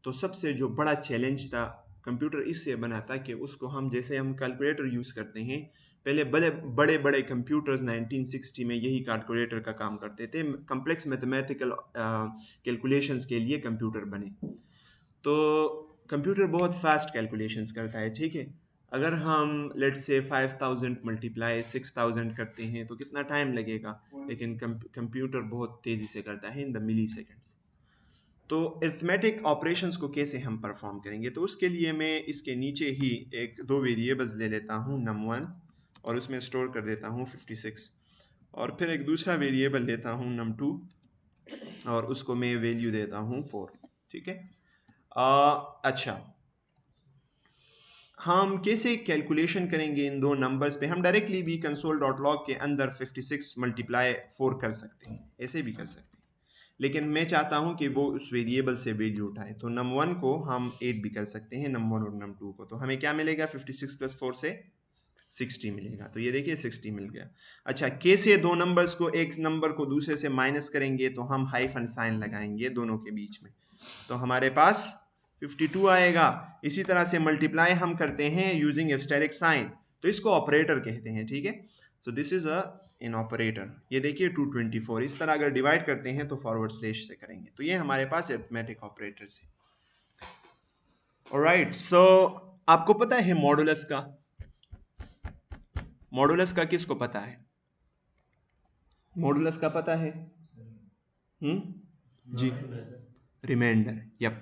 तो सबसे जो बड़ा चैलेंज था, कंप्यूटर इससे बना था कि उसको हम जैसे हम कैलकुलेटर यूज़ करते हैं, पहले बड़े बड़े कंप्यूटर्स 1960 में यही कैलकुलेटर का काम करते थे। कम्प्लेक्स मैथमेटिकल कैलकुलेशंस के लिए कंप्यूटर बने। तो कंप्यूटर बहुत फास्ट कैलकुलेशंस करता है, ठीक है। अगर हम लेट से 5000 मल्टीप्लाई 6000 करते हैं तो कितना टाइम लगेगा, लेकिन कंप्यूटर बहुत तेज़ी से करता है, इन द मिली सेकेंड्स। तो अरिथमेटिक ऑपरेशंस को कैसे हम परफॉर्म करेंगे, तो उसके लिए मैं इसके नीचे ही एक दो वेरिएबल्स ले लेता हूँ num1 और उसमें स्टोर कर देता हूँ 56, और फिर एक दूसरा वेरिएबल लेता हूँ num2 और उसको मैं वैल्यू देता हूँ 4, ठीक है। अच्छा हम कैसे कैलकुलेशन करेंगे इन दो नंबर्स पे? हम डायरेक्टली भी console.log के अंदर 56 मल्टीप्लाई 4 कर सकते हैं, ऐसे भी कर सकते हैं, लेकिन मैं चाहता हूं कि वो उस वेरिएबल से वैल्यू उठाए। तो num1 को हम 8 भी कर सकते हैं, num1 और num2 को। तो हमें क्या मिलेगा? 56 प्लस 4 से 60 मिलेगा। तो ये देखिए 60 मिल गया। अच्छा कैसे दो नंबर्स को, एक नंबर को दूसरे से माइनस करेंगे? तो हम हाइफन साइन लगाएंगे दोनों के बीच में, तो हमारे पास 52 आएगा। इसी तरह से मल्टीप्लाई हम करते हैं यूजिंग एस्टेरिक साइन, तो इसको ऑपरेटर कहते हैं, ठीक है। So this is an operator. ये देखिए 224, इस तरह अगर डिवाइड करते हैं तो फॉरवर्ड स्लैश से करेंगे। तो ये हमारे पास अरिथमेटिक ऑपरेटर्स है। ऑलराइट, सो आपको पता है मॉडुलस का? मॉडुलस का किसको पता है? मॉडुलस का पता है? जी, रिमाइंडर। यप,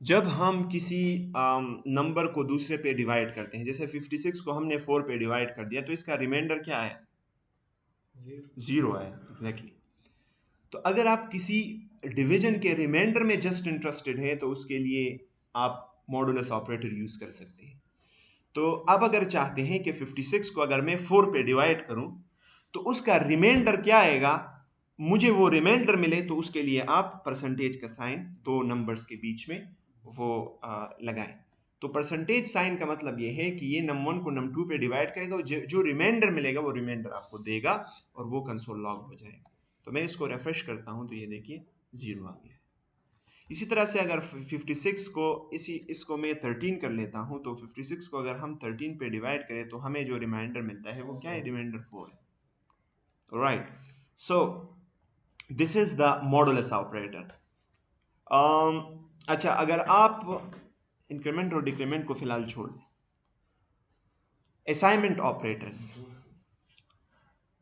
जब हम किसी नंबर को दूसरे पे डिवाइड करते हैं, जैसे 56 को हमने 4 पे डिवाइड कर दिया, तो इसका रिमाइंडर क्या है? 0 है, एग्जैक्टली। तो अगर आप किसी डिवीजन के रिमाइंडर में जस्ट इंटरेस्टेड है तो उसके लिए आप मॉडुलस ऑपरेटर यूज कर सकते हैं। तो अब अगर चाहते हैं कि 56 को अगर मैं 4 पे डिवाइड करूं तो उसका रिमाइंडर क्या आएगा, मुझे वो रिमाइंडर मिले, तो उसके लिए आप परसेंटेज का साइन दो नंबर्स के बीच में वो लगाएं। तो परसेंटेज साइन का मतलब ये है कि ये num1 को num2 पे डिवाइड करेगा, जो रिमाइंडर मिलेगा वो रिमाइंडर आपको देगा और वो कंसोल लॉग हो जाएगा। तो मैं इसको रिफ्रेश करता हूं तो ये देखिए 0 आ गया। इसी तरह से अगर 56 को इसको मैं 13 कर लेता हूं, तो 56 को अगर हम 13 पे डिवाइड करें तो हमें जो रिमाइंडर मिलता है वो क्या है? रिमाइंडर 4 है। Right, so this is the modulus operator. अच्छा अगर आप इंक्रीमेंट और डिक्रीमेंट को फिलहाल छोड़ दें, असाइनमेंट ऑपरेटर्स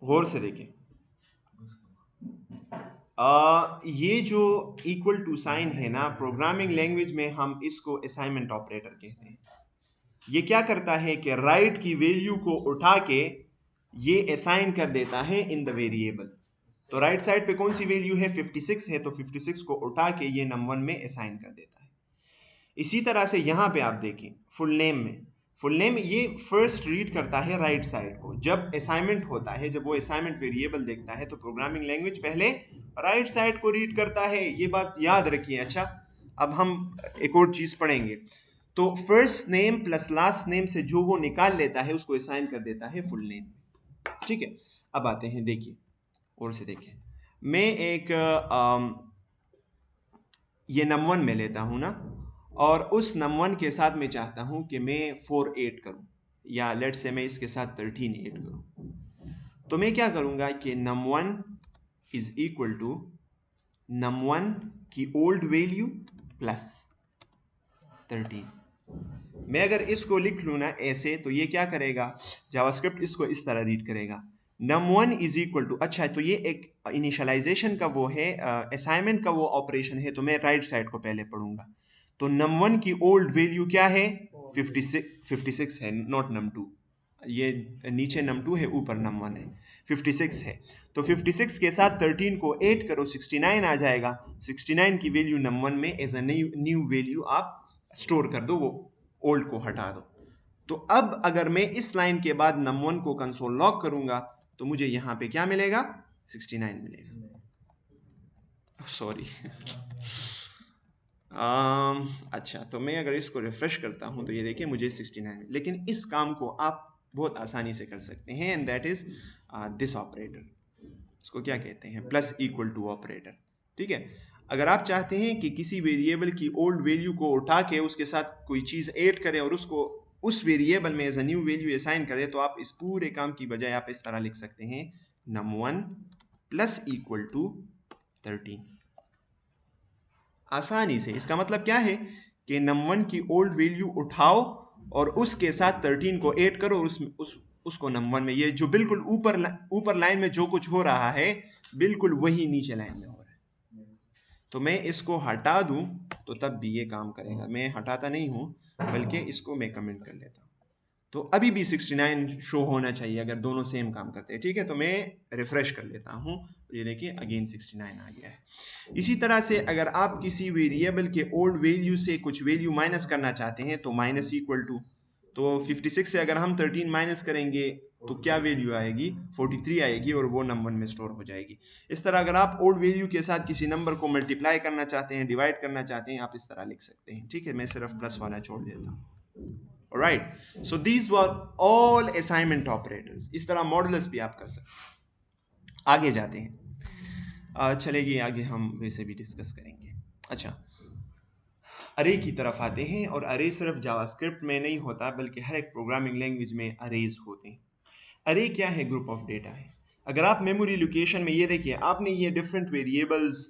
गौर से देखें। ये जो इक्वल टू साइन है ना, प्रोग्रामिंग लैंग्वेज में हम इसको असाइनमेंट ऑपरेटर कहते हैं। ये क्या करता है कि राइट की वैल्यू को उठा के ये असाइन कर देता है इन द वेरिएबल। तो राइट साइड पे कौन सी वैल्यू है? 56 है, तो 56 को उठा के ये num1 में असाइन कर देता है। इसी तरह से यहाँ पे आप देखें फुल नेम ये फर्स्ट रीड करता है राइट साइड को। जब असाइनमेंट होता है, जब वो असाइनमेंट वेरिएबल देखता है तो प्रोग्रामिंग लैंग्वेज पहले राइट साइड को रीड करता है, ये बात याद रखिए। अच्छा अब हम एक और चीज पढ़ेंगे। तो first name plus last name से जो वो निकाल लेता है उसको असाइन कर देता है फुल नेम। ठीक है, अब आते हैं, देखिए और से देखिए, मैं एक ये num1 में लेता हूं ना, और उस num1 के साथ मैं चाहता हूं कि मैं 4 ऐड करूं, या लेट से मैं इसके साथ 13 ऐड करूं। तो मैं क्या करूंगा कि num1 is equal to num1 की ओल्ड वैल्यू प्लस 13। मैं अगर इसको लिख लूँ ना ऐसे, तो ये क्या करेगा, जावास्क्रिप्ट इसको इस तरह रीड करेगा, num1 इज इक्वल टू, अच्छा तो ये एक इनिशियलाइजेशन का वो है, असाइनमेंट का वो ऑपरेशन है, तो मैं राइट साइड को पहले पढ़ूंगा। तो num1 की ओल्ड वैल्यू क्या है, 56 है, नॉट num2। ये नीचे num2 है, ऊपर num1 है, 56 है। तो 56 के साथ 13 को ऐड करो, 69 आ जाएगा। 69 की वैल्यू num1 में एज अ न्यू वैल्यू आप स्टोर कर दो, वो ओल्ड को हटा दो। तो अब अगर मैं इस लाइन के बाद num1 को कंसोल लॉग करूंगा, तो मुझे यहां पे क्या मिलेगा, 69 मिलेगा। सॉरी अच्छा, तो मैं अगर इसको रिफ्रेश करता हूं तो ये देखिए मुझे 69, लेकिन इस काम को आप बहुत आसानी से कर सकते हैं, and that is this operator. इसको क्या कहते हैं, प्लस इक्वल टू ऑपरेटर। ठीक है, अगर आप चाहते हैं कि किसी वेरिएबल की ओल्ड वैल्यू को उठा के उसके साथ कोई चीज़ ऐड करें और उसको उस वेरिएबल में as a new value assign करें, तो आप इस पूरे काम की बजाय आप इस तरह लिख सकते हैं, num1 प्लस इक्वल टू 13। आसानी से इसका मतलब क्या है कि num1 की ओल्ड वैल्यू उठाओ और उसके साथ 13 को ऐड करो, उसको num1 में, ये जो बिल्कुल ऊपर लाइन में जो कुछ हो रहा है, बिल्कुल वही नीचे लाइन में हो रहा है। तो मैं इसको हटा दूं तो तब भी ये काम करेगा, मैं हटाता नहीं हूं, बल्कि इसको मैं कमेंट कर लेता हूं, तो अभी भी 69 शो होना चाहिए अगर दोनों सेम काम करते हैं। ठीक है, तो मैं रिफ्रेश कर लेता हूं, ये देखिए अगेन 69 आ गया है। इसी तरह से अगर आप किसी वेरिएबल के ओल्ड वैल्यू से कुछ वैल्यू माइनस करना चाहते हैं, तो माइनस इक्वल टू, तो 56 से अगर हम 13 माइनस करेंगे तो क्या वैल्यू आएगी, 43 आएगी, और वो नंबर में स्टोर हो जाएगी। इस तरह अगर आप ओल्ड वैल्यू के साथ किसी नंबर को मल्टीप्लाई करना चाहते हैं, डिवाइड करना चाहते हैं, आप इस तरह लिख सकते हैं। ठीक है, मैं सिर्फ प्लस वाला छोड़ देता हूँ। Alright, so these were all assignment operators। इस तरह मॉडुलस भी आप कर सकते हैं। आगे जाते हैं, चलेगी आगे, हम वैसे भी डिस्कस करेंगे। अच्छा, अरे की तरफ आते हैं, और अरे सिर्फ जावास्क्रिप्ट में नहीं होता, बल्कि हर एक प्रोग्रामिंग लैंग्वेज में अरेज होते हैं। अरे क्या है, ग्रुप ऑफ डेटा है। अगर आप मेमोरी लोकेशन में ये देखिए, आपने ये डिफरेंट वेरिएबल्स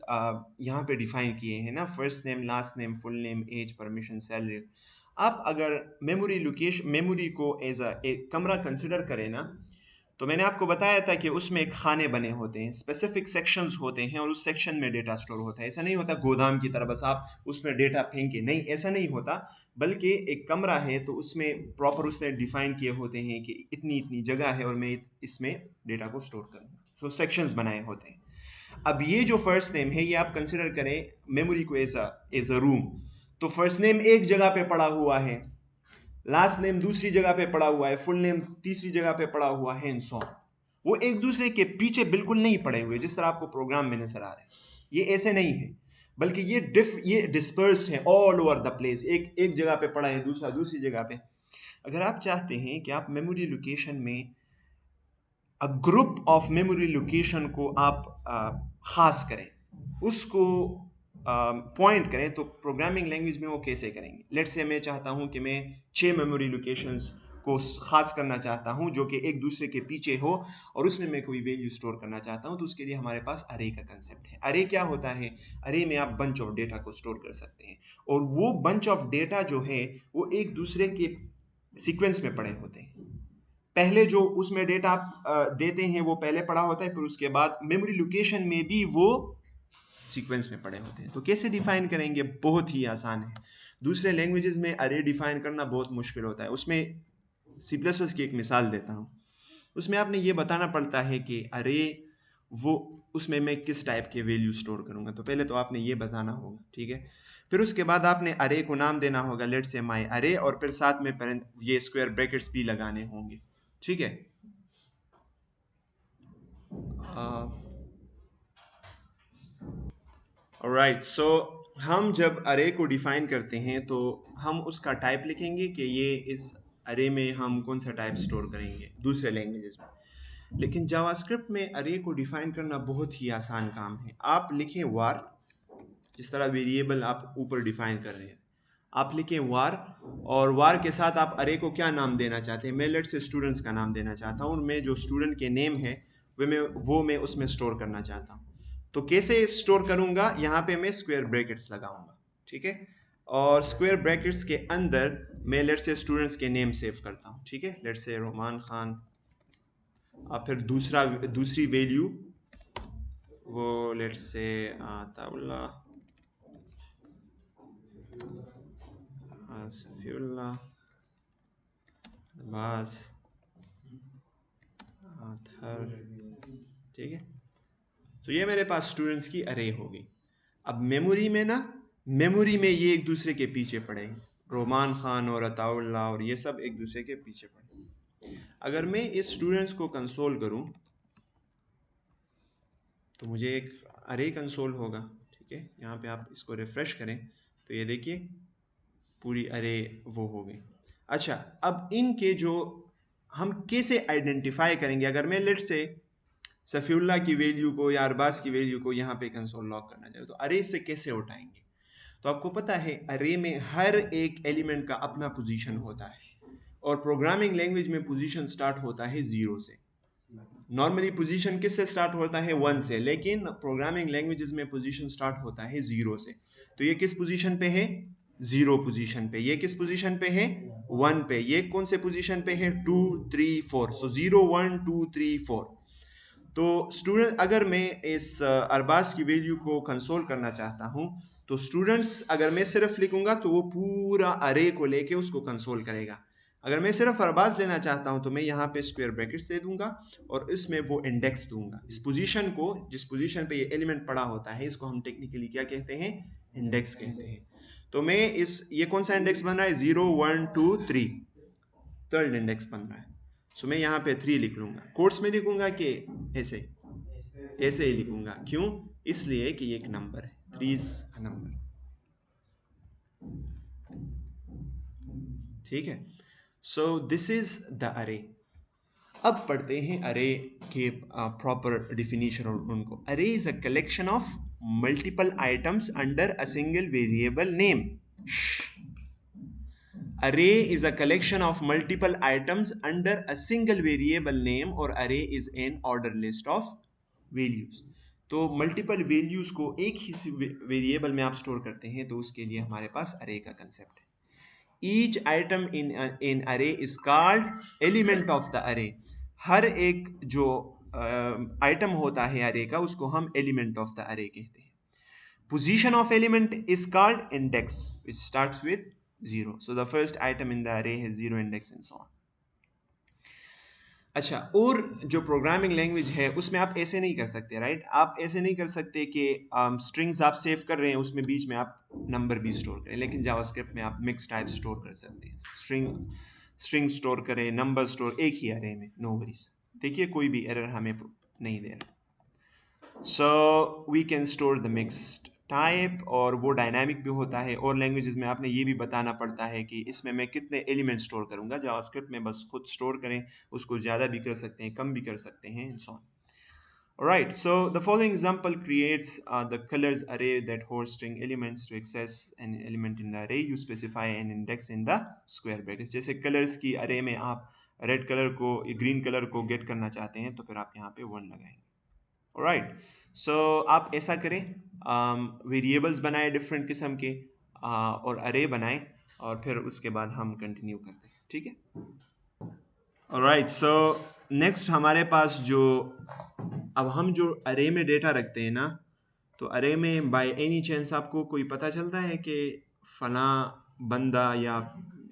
यहाँ पे डिफाइन किए हैं ना, first name, last name, full name, age, permission, salary. आप अगर मेमोरी को एज अ एक कमरा कंसिडर करें ना, तो मैंने आपको बताया था कि उसमें एक खाने बने होते हैं, स्पेसिफिक सेक्शंस होते हैं, और उस सेक्शन में डेटा स्टोर होता है। ऐसा नहीं होता गोदाम की तरह बस आप उसमें डेटा फेंके, नहीं, ऐसा नहीं होता, बल्कि एक कमरा है तो उसमें प्रॉपर उसने डिफाइन किए होते हैं कि इतनी इतनी जगह है और मैं इसमें डेटा को स्टोर करूँगा, तो सेक्शंस बनाए होते हैं। अब ये जो फर्स्ट नेम है, ये आप कंसिडर करें मेमोरी को एज अ रूम, तो फर्स्ट नेम एक जगह पे पड़ा हुआ है, लास्ट नेम दूसरी जगह पे पड़ा हुआ है, फुल नेम तीसरी जगह पे पड़ा हुआ है, एंड सो ऑन। वो एक दूसरे के पीछे बिल्कुल नहीं पड़े हुए जिस तरह आपको प्रोग्राम में नजर आ रहे हैं, ये ऐसे नहीं है, बल्कि ये डिस्पर्स्ड है ऑल ओवर द प्लेस, एक जगह पे पड़ा है, दूसरा दूसरी जगह पे। अगर आप चाहते हैं कि आप मेमोरी लोकेशन में अ ग्रुप ऑफ मेमोरी लोकेशन को आप खास करें, उसको पॉइंट करें, तो प्रोग्रामिंग लैंग्वेज में वो कैसे करेंगे। लेट्स से मैं चाहता हूं कि मैं 6 मेमोरी लोकेशंस को खास करना चाहता हूं जो कि एक दूसरे के पीछे हो, और उसमें मैं कोई वैल्यू स्टोर करना चाहता हूं, तो उसके लिए हमारे पास अरे का कंसेप्ट है। अरे क्या होता है, अरे में आप बंच ऑफ डेटा को स्टोर कर सकते हैं, और वो बंच ऑफ डेटा जो है वो एक दूसरे के सीक्वेंस में पड़े होते हैं। पहले जो उसमें डेटा आप देते हैं वो पहले पड़ा होता है, फिर उसके बाद मेमोरी लोकेशन में भी वो सीक्वेंस में पड़े होते हैं। तो कैसे डिफाइन करेंगे, बहुत ही आसान है। दूसरे लैंग्वेजेस में अरे डिफाइन करना बहुत मुश्किल होता है। उसमें सी प्लस प्लस की एक मिसाल देता हूँ, उसमें आपने ये बताना पड़ता है कि अरे वो उसमें मैं किस टाइप के वैल्यू स्टोर करूँगा। तो पहले तो आपने ये बताना होगा, ठीक है। फिर उसके बाद आपने अरे को नाम देना होगा, लेट से माई अरे, और फिर साथ में ये स्क्वायर ब्रैकेट्स भी लगाने होंगे, ठीक है। ऑलराइट, सो हम जब अरे को डिफाइन करते हैं तो हम उसका टाइप लिखेंगे कि ये इस अरे में हम कौन सा टाइप स्टोर करेंगे दूसरे लैंग्वेजेस में। लेकिन जावास्क्रिप्ट में अरे को डिफाइन करना बहुत ही आसान काम है। आप लिखें वार, जिस तरह वेरिएबल आप ऊपर डिफाइन कर रहे हैं, आप लिखें वार, और वार के साथ आप अरे को क्या नाम देना चाहते हैं। मैं लेट से स्टूडेंट्स का नाम देना चाहता हूँ, और मैं जो स्टूडेंट के नेम है वो मैं उसमें स्टोर करना चाहता हूँ। तो कैसे स्टोर करूँगा, यहाँ पे मैं स्क्वायर ब्रैकेट्स लगाऊंगा, ठीक है। और स्क्वायर ब्रैकेट्स के अंदर मैं लेट से स्टूडेंट्स के नेम सेव करता हूँ, ठीक है। लेट से रोमान खान, और फिर दूसरी वैल्यू वो लेट से ताउल्ला, सफीउल्लाह, अब्बास, आथर, ठीक है। तो ये मेरे पास स्टूडेंट्स की अरे होगी। अब मेमोरी में ये एक दूसरे के पीछे पड़ेंगे, रोमान खान और अताउल्लाह और ये सब एक दूसरे के पीछे पड़ेंगे। अगर मैं इस स्टूडेंट्स को कंसोल करूं तो मुझे एक अरे कंसोल होगा, ठीक है। यहाँ पे आप इसको रिफ्रेश करें तो ये देखिए पूरी अरे वो हो गई। अच्छा, अब इनके जो हम कैसे आइडेंटिफाई करेंगे, अगर मैं लेट से सफ़ीउल्लाह की वैल्यू को या अरबाज की वैल्यू को यहाँ पे कंसोल लॉक करना चाहे तो अरे से कैसे उठाएंगे। तो आपको पता है अरे में हर एक एलिमेंट का अपना पोजीशन होता है, और प्रोग्रामिंग लैंग्वेज में पोजीशन स्टार्ट होता है 0 से। नॉर्मली पोजीशन किससे स्टार्ट होता है 1 से, लेकिन प्रोग्रामिंग लैंग्वेजेस में पोजीशन स्टार्ट होता है 0 से। तो ये किस पोजीशन पे है, 0 पोजीशन पे। ये किस पोजीशन पे है, 1 पे। ये कौन से पोजीशन पे है, 2 3 4। सो 0 1 2 3 4। तो स्टूडेंट, अगर मैं इस अरबाज की वैल्यू को कंसोल करना चाहता हूँ तो स्टूडेंट्स अगर मैं सिर्फ लिखूंगा तो वो पूरा अरे को लेके उसको कंसोल करेगा। अगर मैं सिर्फ अरबाज लेना चाहता हूँ तो मैं यहाँ पे स्क्वायर ब्रैकेट्स दे दूंगा और इसमें वो इंडेक्स दूंगा। इस पोजीशन को, जिस पोजीशन पे ये एलिमेंट पड़ा होता है, इसको हम टेक्निकली क्या कहते हैं, इंडेक्स कहते हैं। तो मैं ये कौन सा इंडेक्स बन रहा है, 0 1 2 3, थर्ड इंडेक्स बन रहा है। सो मैं यहाँ पे 3 लिख लूंगा। कोट्स में लिखूंगा कि ऐसे ऐसे ही लिखूंगा, क्यों, इसलिए कि ये एक नंबर है, 3 इज अ नंबर, ठीक है। सो दिस इज द अरे। अब पढ़ते हैं अरे के प्रॉपर डिफिनीशन और उनको। अरे is a collection of multiple items under a single variable name. Array is a collection of multiple items under a single variable name, और array is an order list of values। तो multiple values को एक ही variable में आप store करते हैं तो उसके लिए हमारे पास अरे का कंसेप्ट है। ईच आइटम इन अरे is called element of the अरे। हर एक जो आइटम होता है अरे का उसको हम एलिमेंट ऑफ द अरे कहते हैं। Position of element is called index, which starts with 0. So the first item in the array has 0 index and so on. अच्छा, और जो प्रोग्रामिंग लैंग्वेज है उसमें आप ऐसे नहीं कर सकते, राइट। आप ऐसे नहीं कर सकते कि स्ट्रिंग्स आप सेव कर रहे हैं उसमें बीच में आप नंबर भी स्टोर करें, लेकिन जावास्क्रिप्ट में आप मिक्स टाइप स्टोर कर सकते हैं। स्ट्रिंग स्टोर करें, नंबर स्टोर, एक ही अरे में, नो वरीज। देखिए कोई भी एरर हमें नहीं दे रहा। So we can store the mixed type, और वो डायनामिक भी होता है। और लैंग्वेजेस में आपने ये भी बताना पड़ता है कि इसमें मैं कितने एलिमेंट स्टोर करूंगा। जावास्क्रिप्ट में बस खुद स्टोर करें, उसको ज़्यादा भी कर सकते हैं, कम भी कर सकते हैं, and so on. Alright, so the following example creates the colors array that holds string elements. To access an element in the array, you specify an index in the square brackets. जैसे colors की array में आप red color को, green color को get करना चाहते हैं तो फिर आप यहाँ पे 1 लगाएंगे। Alright, so आप ऐसा करें, वेरिएबल्स बनाए डिफरेंट किस्म के, और अरे बनाएं, और फिर उसके बाद हम कंटिन्यू करते हैं, ठीक है। Alright, so नेक्स्ट हमारे पास जो, अब हम जो अरे में डेटा रखते हैं ना, तो अरे में बाय एनी चांस आपको कोई पता चलता है कि फला बंदा या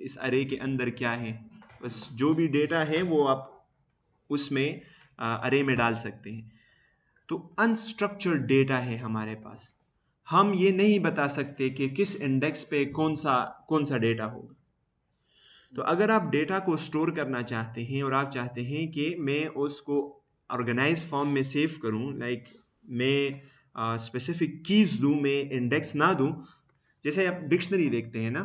इस अरे के अंदर क्या है। बस जो भी डेटा है वो आप उसमें अरे में डाल सकते हैं। तो अनस्ट्रक्चर्ड डेटा है हमारे पास, हम ये नहीं बता सकते कि किस इंडेक्स पे कौन सा डेटा होगा। तो अगर आप डेटा को स्टोर करना चाहते हैं और आप चाहते हैं कि मैं उसको ऑर्गेनाइज फॉर्म में सेव करूं, लाइक मैं स्पेसिफिक कीज दूं, मैं इंडेक्स ना दूं, जैसे आप डिक्शनरी देखते हैं ना,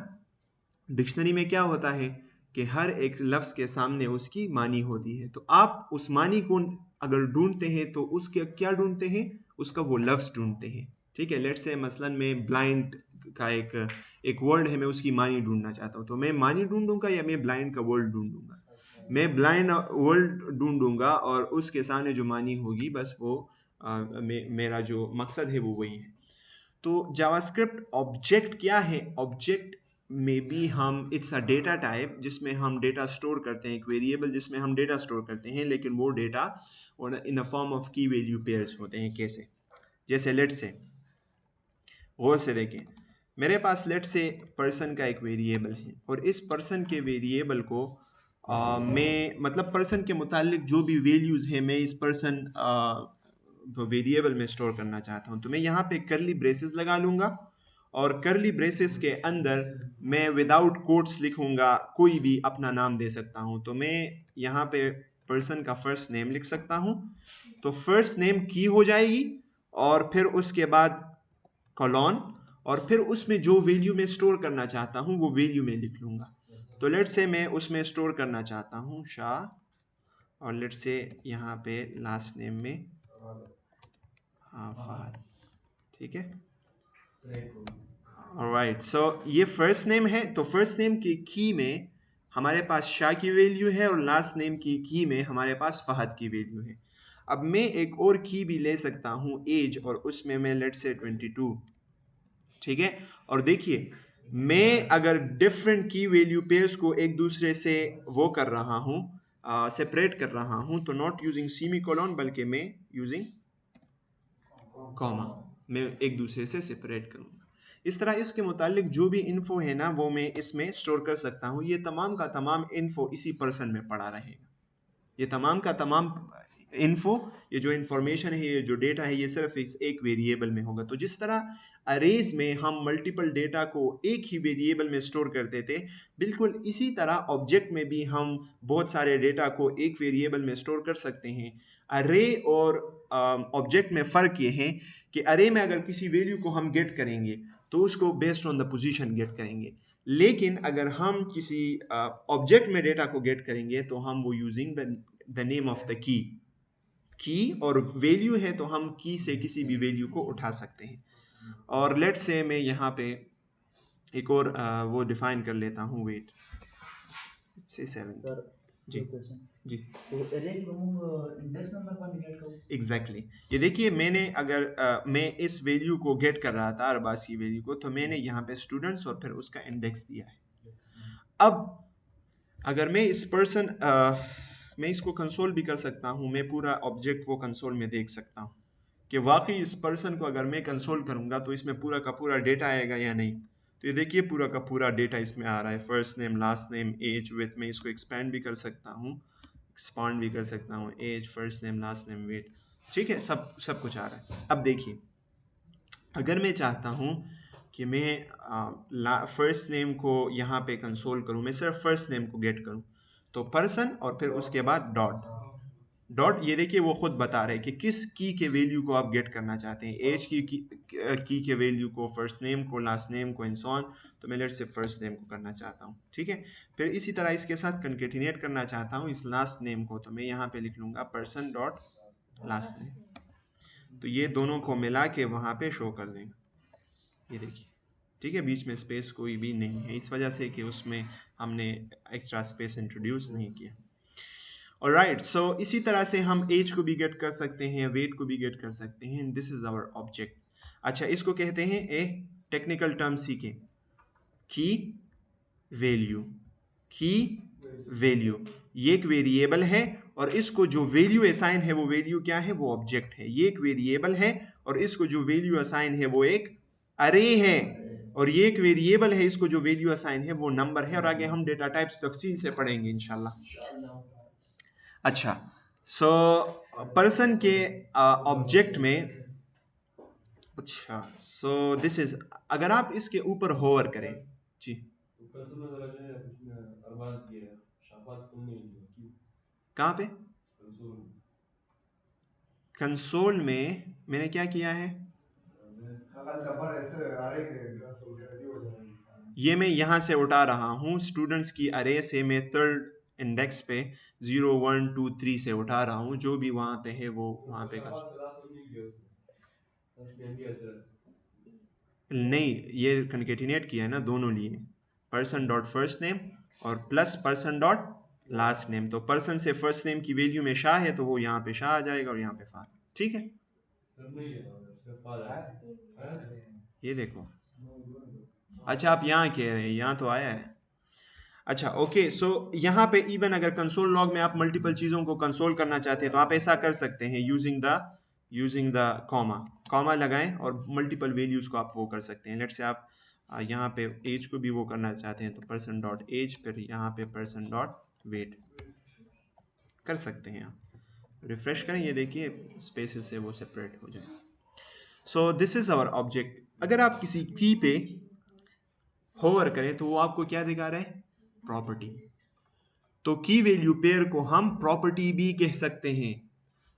डिक्शनरी में क्या होता है कि हर एक लफ्ज के सामने उसकी मानी होती है, तो आप उस मानी को अगर ढूंढते हैं तो उसके क्या ढूंढते हैं, उसका वो लफ्ज ढूंढते हैं। ठीक है, लेट्स से मसलन मैं ब्लाइंड का एक वर्ड है, मैं उसकी मानी ढूंढना चाहता हूँ, तो मैं मानी ढूंढूंगा या मैं ब्लाइंड का वर्ड ढूंढूंगा? मैं ब्लाइंड वर्ड ढूंढूंगा और उसके सामने जो मानी होगी बस वो मेरा जो मकसद है वो वही है। तो जावास्क्रिप्ट ऑब्जेक्ट क्या है? ऑब्जेक्ट में भी हम इट्स अ डेटा टाइप जिसमें हम डेटा स्टोर करते हैं, एक वेरिएबल जिसमें हम डेटा स्टोर करते हैं, लेकिन वो data in the form of की वैल्यू पेयर्स होते हैं। कैसे? जैसे लेट से गौर से देखें, मेरे पास लेट से पर्सन का एक वेरिएबल है और इस पर्सन के वेरिएबल को मैं मतलब पर्सन के मुतालिक जो भी वैल्यूज़ है मैं इस पर्सन वेरिएबल में स्टोर करना चाहता हूँ, तो मैं यहाँ पे करली ब्रेसेस लगा लूँगा और करली ब्रेसेस के अंदर मैं विदाउट कोट्स लिखूँगा, कोई भी अपना नाम दे सकता हूँ। तो मैं यहाँ पे पर्सन का फर्स्ट नेम लिख सकता हूँ, तो फर्स्ट नेम की हो जाएगी और फिर उसके बाद कॉलन और फिर उसमें जो वैल्यू मैं स्टोर करना चाहता हूँ वो वैल्यू में लिख लूँगा। तो लेट से मैं उसमें स्टोर करना चाहता हूँ शाह, और लेट से यहाँ पे लास्ट नेम में फहद। ठीक है, ऑलराइट। सो ये फर्स्ट नेम है, तो फर्स्ट नेम की की में हमारे पास शाह की वैल्यू है और लास्ट नेम की में हमारे पास फहद की वैल्यू है। अब मैं एक और की भी ले सकता हूँ एज, और उसमें मैं लेट से 22। ठीक है, और देखिए मैं अगर डिफरेंट की वैल्यू पेयर्स को एक दूसरे से वो कर रहा हूँ, सेपरेट कर रहा हूँ, तो नॉट यूजिंग सेमी कोलन बल्कि मैं यूजिंग कॉमा, मैं एक दूसरे से सेपरेट करूँगा। इस तरह इसके मुतालिक जो भी इन्फो है ना वो मैं इसमें स्टोर कर सकता हूँ। ये तमाम का तमाम इन्फो इसी पर्सन में पड़ा रहेगा। ये तमाम का तमाम इन्फो, ये जो इंफॉर्मेशन है, ये जो डेटा है, ये सिर्फ इस एक वेरिएबल में होगा। तो जिस तरह अरेज में हम मल्टीपल डेटा को एक ही वेरिएबल में स्टोर करते थे, बिल्कुल इसी तरह ऑब्जेक्ट में भी हम बहुत सारे डेटा को एक वेरिएबल में स्टोर कर सकते हैं। अरे और ऑब्जेक्ट में फ़र्क ये है कि अरे में अगर किसी वैल्यू को हम गेट करेंगे तो उसको based on the position get करेंगे, लेकिन अगर हम किसी ऑब्जेक्ट में डेटा को गेट करेंगे तो हम वो using the name of the key और वैल्यू है तो हम की से किसी भी वैल्यू को उठा सकते हैं। और लेट से मैं यहाँ पे एक और वो डिफाइन कर लेता हूँ, वेट से 7 जी जी तो एरे की प्रमुख इंडेक्स नंबर का निकाल का एग्जैक्टली ये देखिए, मैंने अगर मैं इस वैल्यू को गेट कर रहा था अरबाज की वैल्यू को, तो मैंने यहाँ पे स्टूडेंट्स और फिर उसका इंडेक्स दिया है। अब अगर मैं इस पर्सन मैं इसको कंसोल भी कर सकता हूँ, मैं पूरा ऑब्जेक्ट वो कंसोल में देख सकता हूँ कि वाकई इस पर्सन को अगर मैं कंसोल करूँगा तो इसमें पूरा का पूरा डेटा आएगा या नहीं। तो ये देखिए पूरा का पूरा डेटा इसमें आ रहा है, first name, last name, age, weight. मैं इसको एक्सपेंड भी कर सकता हूँ, एक्सपांड भी कर सकता हूँ, age, first name, last name, weight. ठीक है, सब कुछ आ रहा है। अब देखिए अगर मैं चाहता हूँ कि मैं फर्स्ट नेम को यहाँ पे कंसोल करूँ, मैं सिर्फ फर्स्ट नेम को गेट करूँ, तो पर्सन और फिर उसके बाद डॉट डॉट, ये देखिए वो खुद बता रहे हैं कि किस की के वैल्यू को आप गेट करना चाहते हैं, एज की के वैल्यू को, फर्स्ट नेम को, लास्ट नेम को, एंड सो ऑन। तो मैं लेट से फर्स्ट नेम को करना चाहता हूँ। ठीक है, फिर इसी तरह इसके साथ कंकेटिनेट करना चाहता हूँ इस लास्ट नेम को, तो मैं यहाँ पे लिख लूँगा पर्सन डॉट लास्ट नेम, तो ये दोनों को मिला के वहाँ पे शो कर देंगे। ये देखिए, ठीक है, बीच में स्पेस कोई भी नहीं है, इस वजह से कि उसमें हमने एक्स्ट्रा स्पेस इंट्रोड्यूस नहीं किया। ऑलराइट, सो इसी तरह से हम एज को भी गेट कर सकते हैं, वेट को भी गेट कर सकते हैं। This is our object. अच्छा, इसको कहते हैं ए टेक्निकल टर्म सीखे, की वैल्यू। की वैल्यू ये एक वेरिएबल है और इसको जो वैल्यू असाइन है वो वैल्यू क्या है, वो ऑब्जेक्ट है। ये एक वेरिएबल है और इसको जो वैल्यू असाइन है वो एक अरे है, और ये एक वेरिएबल है, इसको जो वैल्यू असाइन है वो नंबर है। और आगे हम डेटा टाइप्स तफसील से पढ़ेंगे इंशाल्लाह। अच्छा, सो पर्सन के ऑब्जेक्ट में, अच्छा सो दिस इज, अगर आप इसके ऊपर होवर करें जी, कहाँ पे कंसोल में मैंने क्या किया है, ये मैं यहाँ से उठा रहा हूँ स्टूडेंट्स की अरे से, मैं थर्ड इंडेक्स पे 0 1 2 3 से उठा रहा हूँ, जो भी वहाँ पे है वो वहाँ पे नहीं, ये कंकेटिनेट किया है ना दोनों लिए, पर्सन डॉट फर्स्ट नेम और plus person dot last name. तो पर्सन से फर्स्ट नेम की वैल्यू में शाह है तो वो यहाँ पे शाह आ जाएगा और यहाँ पे फार। ठीक है, ये देखो। अच्छा आप यहाँ कह रहे हैं, यहाँ तो आया है। अच्छा ओके, सो यहाँ पे इवन अगर कंसोल लॉग में आप मल्टीपल चीज़ों को कंसोल करना चाहते हैं तो आप ऐसा कर सकते हैं यूजिंग द कॉमा लगाएं और मल्टीपल वैल्यूज़ को आप वो कर सकते हैं। लेट से आप यहाँ पे एज को भी वो करना चाहते हैं तो पर्सन डॉट एज, फिर यहाँ पे पर्सन डॉट वेट कर सकते हैं। आप रिफ्रेश करें, ये देखिए स्पेसेस से वो सेपरेट हो जाए। So this is our object. अगर आप किसी की पे होवर करें तो वो आपको क्या दिखा रहा है, प्रॉपर्टी। तो की वैल्यू पेयर को हम प्रॉपर्टी भी कह सकते हैं,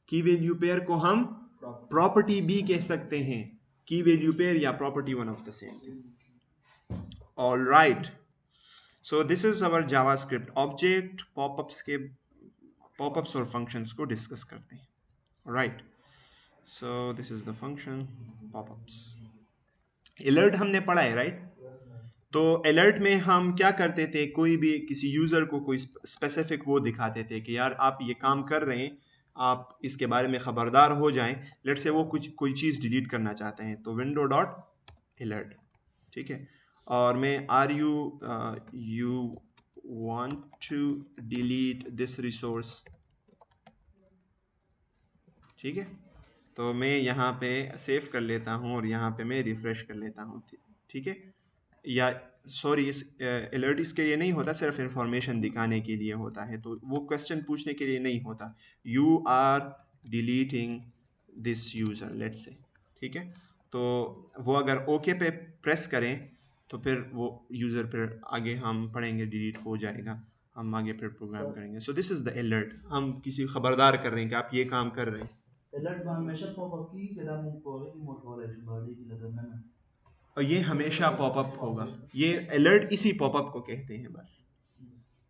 की वैल्यू पेयर को हम प्रॉपर्टी भी कह सकते हैं। की वैल्यू पेयर या property one of the same thing. All right, so this is our JavaScript object. Popups और फंक्शंस को डिस्कस करते हैं। Right, so this is the function popups. Alert हमने पढ़ा है, राइट? तो अलर्ट में हम क्या करते थे, कोई भी किसी यूज़र को कोई स्पेसिफिक वो दिखाते थे कि यार आप ये काम कर रहे हैं, आप इसके बारे में ख़बरदार हो जाएं। लेट से वो कोई चीज़ डिलीट करना चाहते हैं तो विंडो डॉट अलर्ट, ठीक है। और मैं you want to delete this resource, ठीक है। तो मैं यहाँ पे सेव कर लेता हूँ और यहाँ पे मैं रिफ़्रेश कर लेता हूँ, ठीक है। या सॉरी, इस अलर्ट इसके लिए नहीं होता, सिर्फ इंफॉर्मेशन दिखाने के लिए होता है, तो वो क्वेश्चन पूछने के लिए नहीं होता। You are deleting this user, let's say, ठीक है। तो वो अगर ओके पे प्रेस करें तो फिर वो यूज़र फिर आगे हम पढ़ेंगे डिलीट हो जाएगा, हम आगे फिर प्रोग्राम करेंगे। सो दिस इज़ द अलर्ट, हम किसी खबरदार कर रहे हैं कि आप ये काम कर रहे हैं। अलर्ट में हमेशा पॉपअप की कदम ऊपर की मोड वाला बॉडी की लगन ना, और ये हमेशा पॉपअप होगा, ये अलर्ट इसी पॉपअप को कहते हैं बस।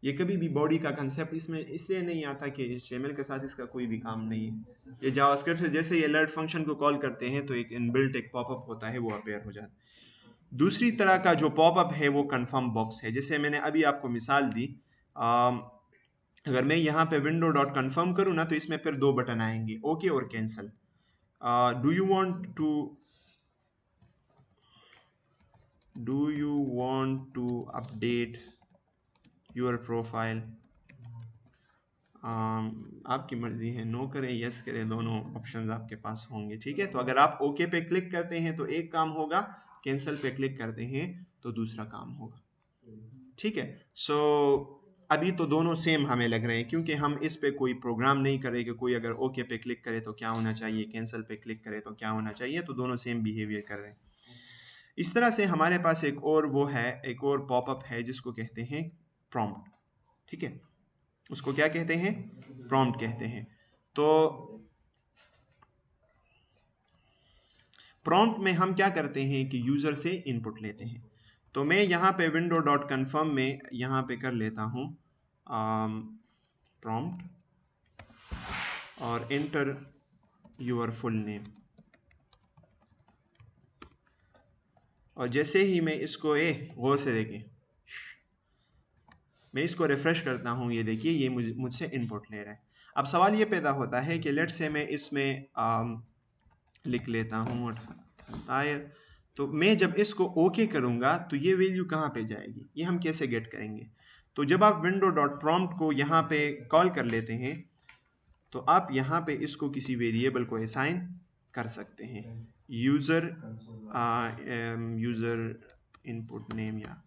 ये कभी भी बॉडी का कंसेप्ट इसमें इसलिए नहीं आता कि HTML के साथ इसका कोई भी काम नहीं है। ये जावास्क्रिप्ट से जैसे ये अलर्ट फंक्शन को कॉल करते हैं तो एक इनबिल्ट एक पॉपअप होता है, वो अपेयर हो जाता है। दूसरी तरह का जो पॉपअप है वो कन्फर्म बॉक्स है। जैसे मैंने अभी आपको मिसाल दी, अगर मैं यहाँ पे विंडो डॉट कन्फर्म करूँ ना तो इसमें फिर दो बटन आएंगे, ओके और cancel. Do you want to update your profile, आपकी मर्जी है, नो करें यस करें, दोनों ऑप्शंस आपके पास होंगे, ठीक है। तो अगर आप ओके पे क्लिक करते हैं तो एक काम होगा, कैंसिल पे क्लिक करते हैं तो दूसरा काम होगा, ठीक है। सो अभी तो दोनों सेम हमें लग रहे हैं क्योंकि हम इस पे कोई प्रोग्राम नहीं कर रहे कि कोई अगर ओके पे क्लिक करे तो क्या होना चाहिए, कैंसिल पे क्लिक करे तो क्या होना चाहिए, तो दोनों सेम बिहेवियर कर रहे हैं। इस तरह से हमारे पास एक और वो है, एक और पॉपअप है जिसको कहते हैं प्रॉम्प्ट, ठीक है। उसको क्या कहते हैं, प्रॉम्प्ट कहते हैं। तो प्रॉम्प्ट में हम क्या करते हैं कि यूज़र से इनपुट लेते हैं। तो मैं यहाँ पे विंडो डॉट कन्फर्म में यहाँ पे कर लेता हूँ प्रॉम्प्ट और एंटर योर फुल नेम, और जैसे ही मैं इसको गौर से देखें, मैं इसको रिफ्रेश करता हूँ, ये देखिए ये मुझसे इनपुट ले रहा है। अब सवाल ये पैदा होता है कि लेट से मैं इसमें लिख लेता हूँ टायर, तो मैं जब इसको ओके करूँगा तो ये वैल्यू कहाँ पे जाएगी, ये हम कैसे गेट करेंगे। तो जब आप विंडो डॉट प्रॉम्प्ट को यहाँ पे कॉल कर लेते हैं तो आप यहाँ पे इसको किसी वेरिएबल को असाइन कर सकते हैं, यूज़र इनपुट नेम या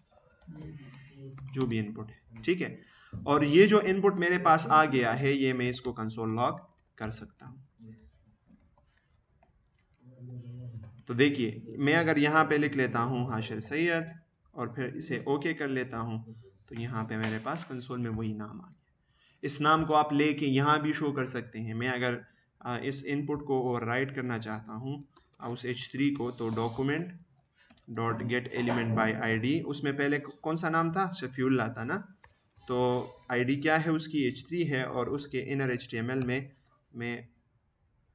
जो भी इनपुट है, ठीक है। और ये जो इनपुट मेरे पास आ गया है ये मैं इसको कंसोल लॉग कर सकता हूँ। तो देखिए मैं अगर यहाँ पे लिख लेता हूँ हाशिर सैयद और फिर इसे ओके कर लेता हूँ तो यहाँ पे मेरे पास कंसोल में वही नाम आ गया। इस नाम को आप लेके यहाँ भी शो कर सकते हैं। मैं अगर इस इनपुट को ओवरराइट करना चाहता हूँ उस H3 को, तो document dot gate element by ID, उसमें पहले कौन सा नाम था, शफीउल्लाह था ना, तो आईडी क्या है उसकी h3 है, और उसके इनर HTML में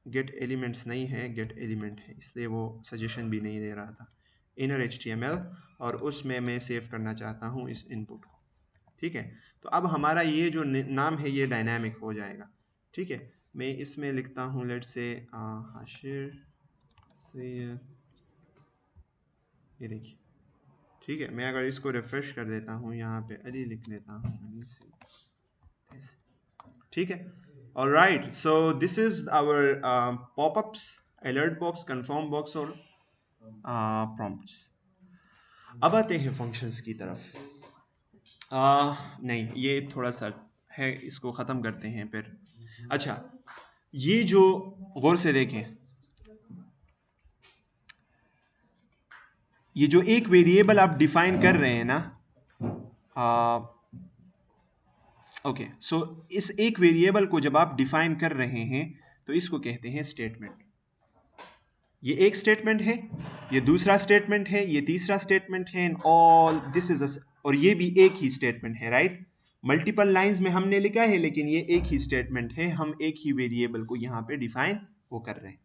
गेट एलिमेंट्स नहीं है, गेट एलिमेंट है, इसलिए वो सजेशन भी नहीं दे रहा था, इनर HTML, और उसमें मैं सेव करना चाहता हूँ इस इनपुट को, ठीक है। तो अब हमारा ये जो नाम है ये डायनामिक हो जाएगा, ठीक है। मैं इसमें लिखता हूँ लेट्स से हाशिर सैयद, ये देखिए, ठीक है। मैं अगर इसको रिफ्रेश कर देता हूँ, यहाँ पे अली लिख लेता हूँ, अली से, ठीक है। Alright, so this is our popups, alert box, confirm box और प्रॉम्प्ट्स। अब आते हैं फंक्शंस की तरफ। नहीं, ये थोड़ा सा है, इसको ख़त्म करते हैं फिर। अच्छा, ये जो गौर से देखें, ये जो एक वेरिएबल आप डिफाइन कर रहे हैं ना, ओके, सो इस एक वेरिएबल को जब आप डिफाइन कर रहे हैं तो इसको कहते हैं स्टेटमेंट। ये एक स्टेटमेंट है, ये दूसरा स्टेटमेंट है, ये तीसरा स्टेटमेंट है, एंड ऑल दिस इज, और ये भी एक ही स्टेटमेंट है, राइट। मल्टीपल लाइंस में हमने लिखा है, लेकिन ये एक ही स्टेटमेंट है, हम एक ही वेरिएबल को यहाँ पे डिफाइन वो कर रहे हैं।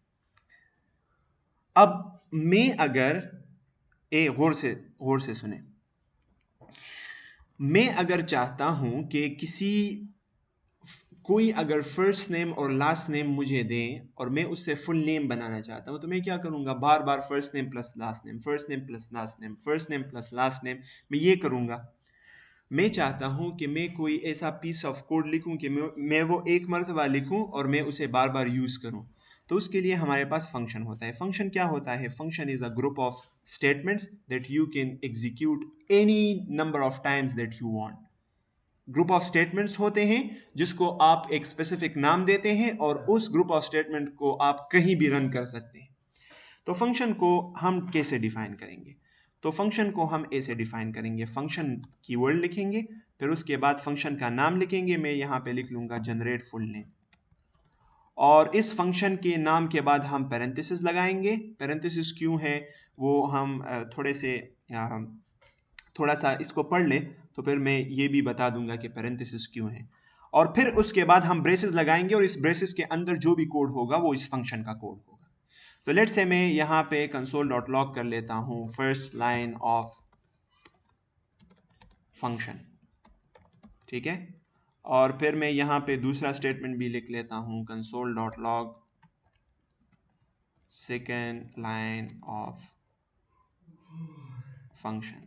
अब मैं अगर गौर से सुने, मैं अगर चाहता हूं कि कोई अगर फर्स्ट नेम और लास्ट नेम मुझे दें और मैं उससे फुल नेम बनाना चाहता हूं, तो मैं क्या करूंगा, बार बार first name plus last name, first name plus last name, first name plus last name, मैं ये करूंगा। मैं चाहता हूं कि मैं कोई ऐसा पीस ऑफ कोड लिखूं कि मैं वो एक मरतबा लिखूं और मैं उसे बार बार यूज करूं। तो उसके लिए हमारे पास फंक्शन होता है। फंक्शन क्या होता है? Function is a group of statements that you can execute any number of times that you want. Group of statements होते हैं जिसको आप एक स्पेसिफिक नाम देते हैं और उस ग्रुप ऑफ स्टेटमेंट को आप कहीं भी रन कर सकते हैं। तो फंक्शन को हम कैसे डिफाइन करेंगे? तो फंक्शन को हम ऐसे डिफाइन करेंगे, फंक्शन कीवर्ड लिखेंगे, फिर उसके बाद फंक्शन का नाम लिखेंगे। मैं यहाँ पे लिख लूँगा जनरेट फुल नेम, और इस फंक्शन के नाम के बाद हम पैरेंथेसिस लगाएंगे। पैरेंथेसिस क्यों है वो हम थोड़ा सा इसको पढ़ ले तो फिर मैं ये भी बता दूंगा कि पैरेंथेसिस क्यों है। और फिर उसके बाद हम ब्रेसेस लगाएंगे, और इस ब्रेसेस के अंदर जो भी कोड होगा वो इस फंक्शन का कोड होगा। तो लेट्स से मैं यहाँ पे console.log कर लेता हूँ फर्स्ट लाइन ऑफ फंक्शन, ठीक है। और फिर मैं यहाँ पे दूसरा स्टेटमेंट भी लिख लेता हूँ console.log second line of function.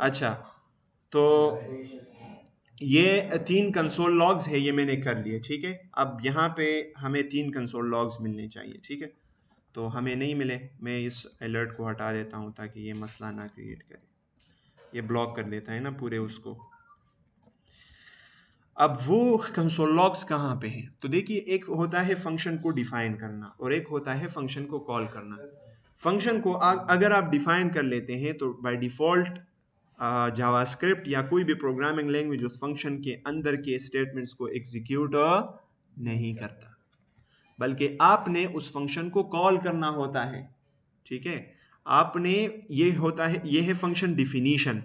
अच्छा, तो ये 3 कंसोल लॉग्स है, ये मैंने कर लिए, ठीक है। अब यहाँ पे हमें 3 कंसोल लॉग्स मिलने चाहिए, ठीक है। तो हमें नहीं मिले, मैं इस अलर्ट को हटा देता हूँ ताकि ये मसला ना क्रिएट करे। ये ब्लॉक कर देता है ना पूरे उसको। अब वो कंसोल लॉग्स कहाँ पे हैं? तो देखिए, एक होता है फंक्शन को डिफाइन करना और एक होता है फंक्शन को कॉल करना। फंक्शन को अगर आप डिफाइन कर लेते हैं तो बाय डिफ़ॉल्ट जावास्क्रिप्ट या कोई भी प्रोग्रामिंग लैंग्वेज उस फंक्शन के अंदर के स्टेटमेंट्स को एग्जीक्यूट नहीं करता, बल्कि आपने उस फंक्शन को कॉल करना होता है, ठीक है। आपने ये होता है, ये है फंक्शन डिफिनीशन।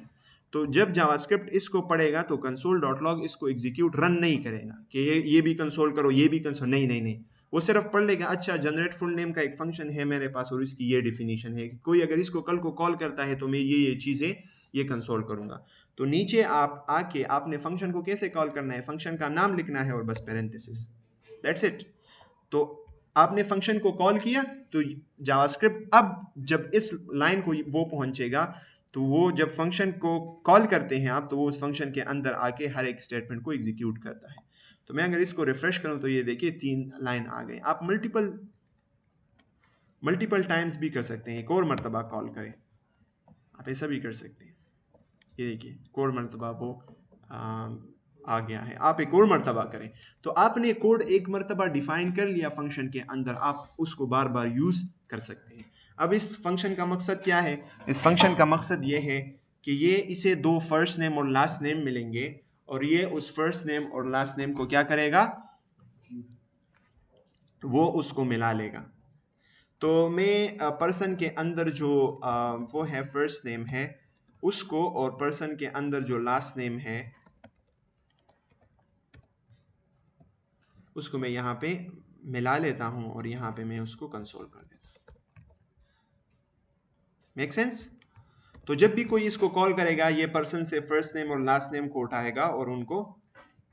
तो जब जावास्क्रिप्ट इसको पढ़ेगा तो console.log इसको एग्जीक्यूट रन नहीं करेगा कि ये भी कंसोल करो, ये भी कंसोल, नहीं नहीं नहीं, वो सिर्फ पढ़ लेगा, अच्छा जनरेट फुल नेम का एक फंक्शन है मेरे पास और इसकी ये डिफिनीशन है, कोई अगर इसको कल को कॉल करता है तो मैं ये चीज़ें ये कंसोल करूंगा। तो नीचे आप आके आपने फंक्शन को कैसे कॉल करना है, फंक्शन का नाम लिखना है और बस पैरेंथेसिस, दैट्स इट। तो आपने फंक्शन को कॉल किया तो जावास्क्रिप्ट अब जब इस लाइन को वो पहुंचेगा तो वो जब फंक्शन को कॉल करते हैं आप, तो वो उस फंक्शन के अंदर आके हर एक स्टेटमेंट को एग्जीक्यूट करता है। तो मैं अगर इसको रिफ्रेश करूं तो ये देखिए 3 लाइन आ गए। आप मल्टीपल टाइम्स भी कर सकते हैं, एक और मरतबा कॉल करें, आप ऐसा भी कर सकते हैं। ये देखिए एक और मरतबा वो आ गया है। आप एक और मर्तबा करें, तो आपने कोड एक मर्तबा डिफाइन कर लिया फंक्शन के अंदर, आप उसको बार बार यूज कर सकते हैं। अब इस फंक्शन का मकसद क्या है? इस फंक्शन का मकसद ये है कि ये इसे दो फर्स्ट नेम और लास्ट नेम मिलेंगे और ये उस फर्स्ट नेम और लास्ट नेम को क्या करेगा, वो उसको मिला लेगा। तो मैं पर्सन के अंदर जो वो है फर्स्ट नेम है उसको, और पर्सन के अंदर जो लास्ट नेम है उसको मैं यहाँ पे मिला लेता हूँ और यहाँ पे मैं उसको कंसोल कर देता हूँ। Make sense? तो जब भी कोई इसको कॉल करेगा ये पर्सन से फर्स्ट नेम और लास्ट नेम को उठाएगा और उनको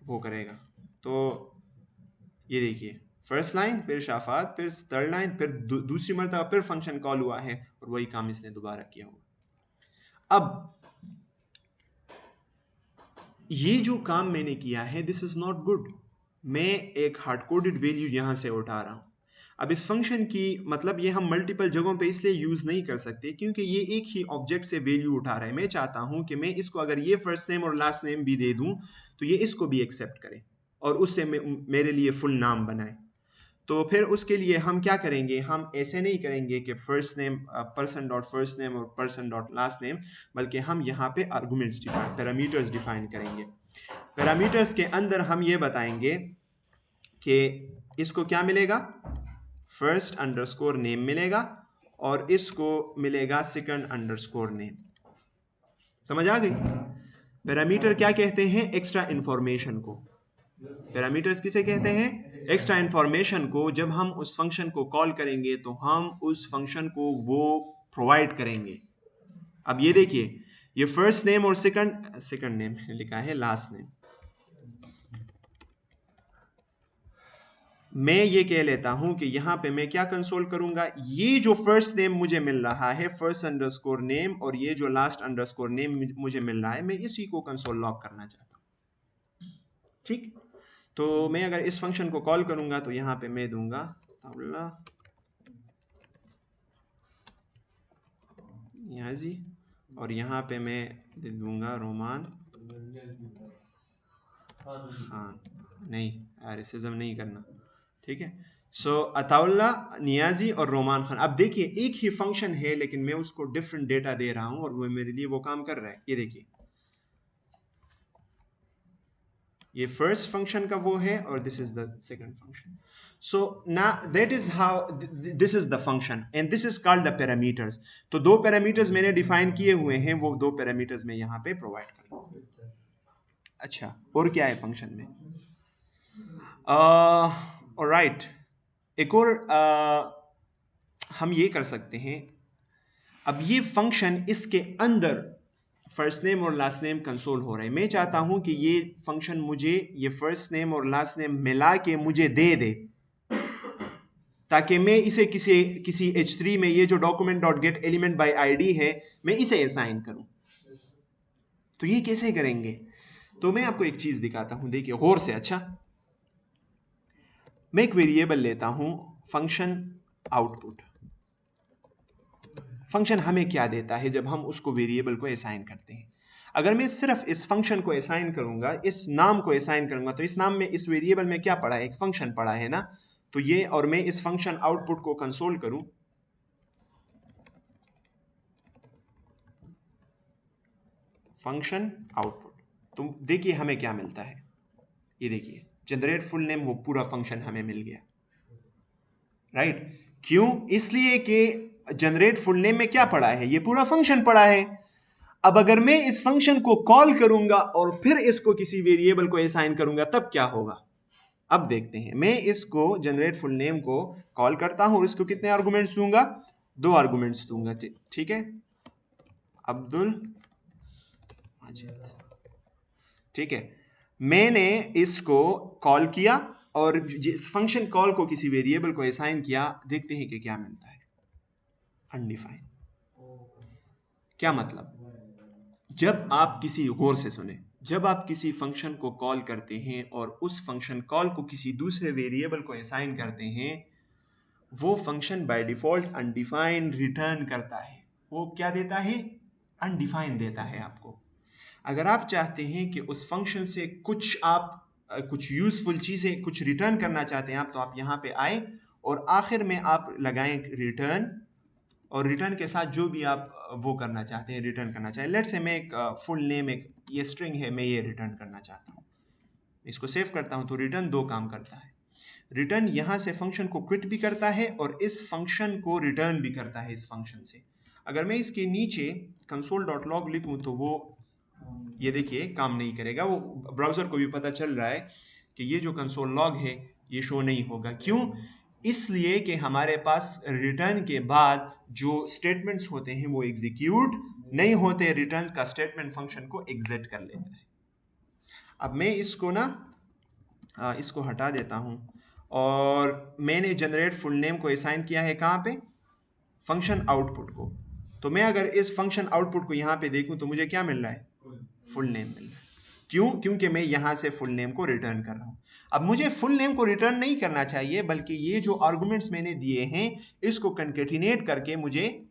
वो करेगा। तो ये देखिए, फर्स्ट लाइन, फिर शाफात, फिर थर्ड लाइन, फिर दूसरी मरतबा फिर फंक्शन कॉल हुआ है और वही काम इसने दोबारा किया हुआ। अब ये जो काम मैंने किया है दिस इज नॉट गुड। मैं एक हार्ड कोडेड वैल्यू यहां से उठा रहा हूं। अब इस फंक्शन की मतलब ये हम मल्टीपल जगहों पे इसलिए यूज नहीं कर सकते क्योंकि ये एक ही ऑब्जेक्ट से वैल्यू उठा रहा है। मैं चाहता हूं कि मैं इसको अगर ये फर्स्ट नेम और लास्ट नेम भी दे दूं तो ये इसको भी एक्सेप्ट करे और उससे मेरे लिए फुल नाम बनाए। तो फिर उसके लिए हम क्या करेंगे, हम ऐसे नहीं करेंगे कि first name person dot first name और पर्सन डॉट लास्ट नेम, बल्कि हम यहाँ पे आर्गुमेंट्स डिफाइन, पैरामीटर्स डिफाइन करेंगे। पैरामीटर्स के अंदर हम ये बताएंगे कि इसको क्या मिलेगा, फर्स्ट अंडरस्कोर नेम मिलेगा और इसको मिलेगा सेकंड अंडरस्कोर नेम। समझ आ गई? पैरामीटर क्या कहते हैं? एक्स्ट्रा इंफॉर्मेशन को। पैरामीटर्स किसे कहते हैं? एक्स्ट्रा इंफॉर्मेशन को। जब हम उस फंक्शन को कॉल करेंगे तो हम उस फंक्शन को वो प्रोवाइड करेंगे। अब ये देखिए, ये फर्स्ट नेम और सेकंड नेम लिखा है, लास्ट नेम। मैं ये कह लेता हूं कि यहां पे मैं क्या कंसोल करूंगा, ये जो फर्स्ट नेम मुझे मिल रहा है फर्स्ट अंडरस्कोर नेम और ये जो लास्ट अंडरस्कोर नेम मुझे मिल रहा है, मैं इसी को कंसोल लॉग करना चाहता हूं। ठीक, तो मैं अगर इस फंक्शन को कॉल करूंगा तो यहां पे मैं दूंगा नियाजी और यहां पे मैं दे दूंगा रोमान खान। नहीं, रेसिज्म नहीं करना, ठीक है। सो अताउल्ला, नियाजी और रोमान खान। अब देखिए एक ही फंक्शन है लेकिन मैं उसको डिफरेंट डेटा दे रहा हूं और वो मेरे लिए वो काम कर रहा है। ये देखिए, ये फर्स्ट फंक्शन का वो है और this is the second function. So ना that is how this is the function and this is called the parameters. तो दो पैरामीटर्स मैंने डिफाइन किए हुए हैं, वो दो पैरामीटर्स मैं यहाँ पे प्रोवाइड करूंगा। अच्छा, और क्या है फंक्शन में? ऑलराइट, एक और हम ये कर सकते हैं। अब ये फंक्शन, इसके अंदर फर्स्ट नेम और लास्ट नेम कंसोल हो रहा है। मैं चाहता हूं कि ये फंक्शन मुझे ये फर्स्ट नेम और लास्ट नेम मिला के मुझे दे दे, ताकि मैं इसे किसी H3 में ये जो document dot gate element by ID है मैं इसे असाइन करूं। तो ये कैसे करेंगे? तो मैं आपको एक चीज दिखाता हूं, देखिए गौर से। अच्छा, मैं एक वेरिएबल लेता हूं फंक्शन आउटपुट। फंक्शन हमें क्या देता है जब हम उसको वेरिएबल को असाइन करते हैं? अगर मैं सिर्फ इस फंक्शन को असाइन करूंगा, इस नाम को असाइन करूंगा, तो इस नाम में, इस वेरिएबल में क्या पड़ा है? एक फंक्शन पड़ा है ना। तो ये, और मैं इस फंक्शन आउटपुट को कंसोल करूं, फंक्शन आउटपुट, तो देखिए हमें क्या मिलता है। ये देखिए, जनरेट फुल नेम, वो पूरा फंक्शन हमें मिल गया। राइट? क्यों? इसलिए कि जनरेट फुल नेम में क्या पड़ा है? ये पूरा फंक्शन पड़ा है। अब अगर मैं इस फंक्शन को कॉल करूंगा और फिर इसको किसी वेरिएबल को असाइन करूंगा तब क्या होगा? अब देखते हैं। मैं इसको जनरेट फुल नेम को कॉल करता हूं और इसको कितने आर्गुमेंट्स दूंगा? 2 आर्गुमेंट्स दूंगा। ठीक है, अब्दुल माजिद। ठीक है, मैंने इसको कॉल किया और जिस फंक्शन कॉल को किसी वेरिएबल को असाइन किया, देखते हैं कि क्या मिलता है। अनडिफाइंड। क्या मतलब? जब आप किसी, गौर से सुने, जब आप किसी फंक्शन को कॉल करते हैं और उस फंक्शन कॉल को किसी दूसरे वेरिएबल को असाइन करते हैं, वो function by default undefined return करता है। वो क्या देता है? अनडिफाइंड देता है आपको। अगर आप चाहते हैं कि उस फंक्शन से कुछ यूजफुल चीज़ें कुछ रिटर्न करना चाहते हैं आप, तो आप यहाँ पे आए और आखिर में आप लगाएं रिटर्न, और रिटर्न के साथ जो भी आप वो करना चाहते हैं रिटर्न करना चाहें। लेट्स से मैं एक फुल नेम, एक ये स्ट्रिंग है, मैं ये रिटर्न करना चाहता हूँ। इसको सेव करता हूँ तो रिटर्न दो काम करता है। रिटर्न यहाँ से फंक्शन को क्विट भी करता है और इस फंक्शन को रिटर्न भी करता है इस फंक्शन से। अगर मैं इसके नीचे console.log लिखूँ तो वो ये देखिए काम नहीं करेगा। वो ब्राउज़र को भी पता चल रहा है कि ये जो कंसोल लॉग है ये शो नहीं होगा। क्यों? इसलिए कि हमारे पास रिटर्न के बाद जो स्टेटमेंट्स होते हैं वो एग्जीक्यूट नहीं होते, रिटर्न का स्टेटमेंट फंक्शन को एग्जिट कर लेता है। अब मैं इसको इसको हटा देता हूँ और मैंने जनरेट फुल नेम को असाइन किया है कहाँ पे? फंक्शन आउटपुट को। तो मैं अगर इस फंक्शन आउटपुट को यहाँ पे देखूँ तो मुझे क्या मिल रहा है? फुल नेम मिल रहा है। क्यों? क्योंकि मैं यहाँ से फुल नेम को रिटर्न कर रहा हूँ। अब मुझे फुल नेम को रिटर्न नहीं करना चाहिए, बल्कि ये जो आर्गुमेंट्स मैंने दिए हैं इसको कंकेटिनेट करके मुझे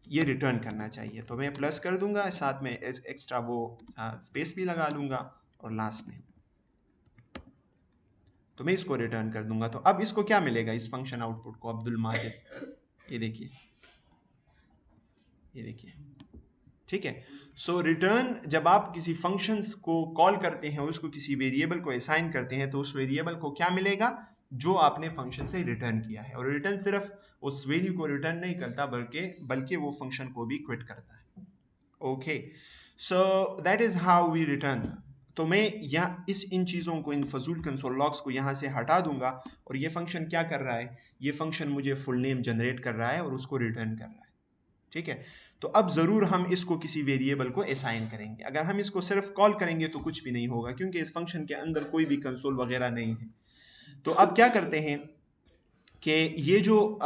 ये रिटर्न करना चाहिए। तो मैं प्लस कर दूंगा, साथ में एक्स्ट्रा वो स्पेस भी लगा लूंगा और लास्ट में तो मैं इसको रिटर्न कर दूंगा। तो अब इसको क्या मिलेगा इस फंक्शन आउटपुट को? अब्दुल माजिद, ये देखिए, ये देखिए, ठीक है। सो रिटर्न, जब आप किसी फंक्शंस को कॉल करते हैं और उसको किसी वेरिएबल को असाइन करते हैं तो उस वेरिएबल को क्या मिलेगा? जो आपने फंक्शन से रिटर्न किया है। और रिटर्न सिर्फ उस वैल्यू को रिटर्न नहीं करता बल्कि वो फंक्शन को भी क्विट करता है। Okay, so that is how we return. तो मैं यहाँ इन चीज़ों को, इन फजूल कंसोल लॉग्स को यहाँ से हटा दूंगा और ये फंक्शन क्या कर रहा है? ये फंक्शन मुझे फुल नेम जनरेट कर रहा है और उसको रिटर्न कर रहा है। ठीक है, तो अब ज़रूर हम इसको किसी वेरिएबल को असाइन करेंगे। अगर हम इसको सिर्फ कॉल करेंगे तो कुछ भी नहीं होगा, क्योंकि इस फंक्शन के अंदर कोई भी कंसोल वगैरह नहीं है। तो अब क्या करते हैं कि ये जो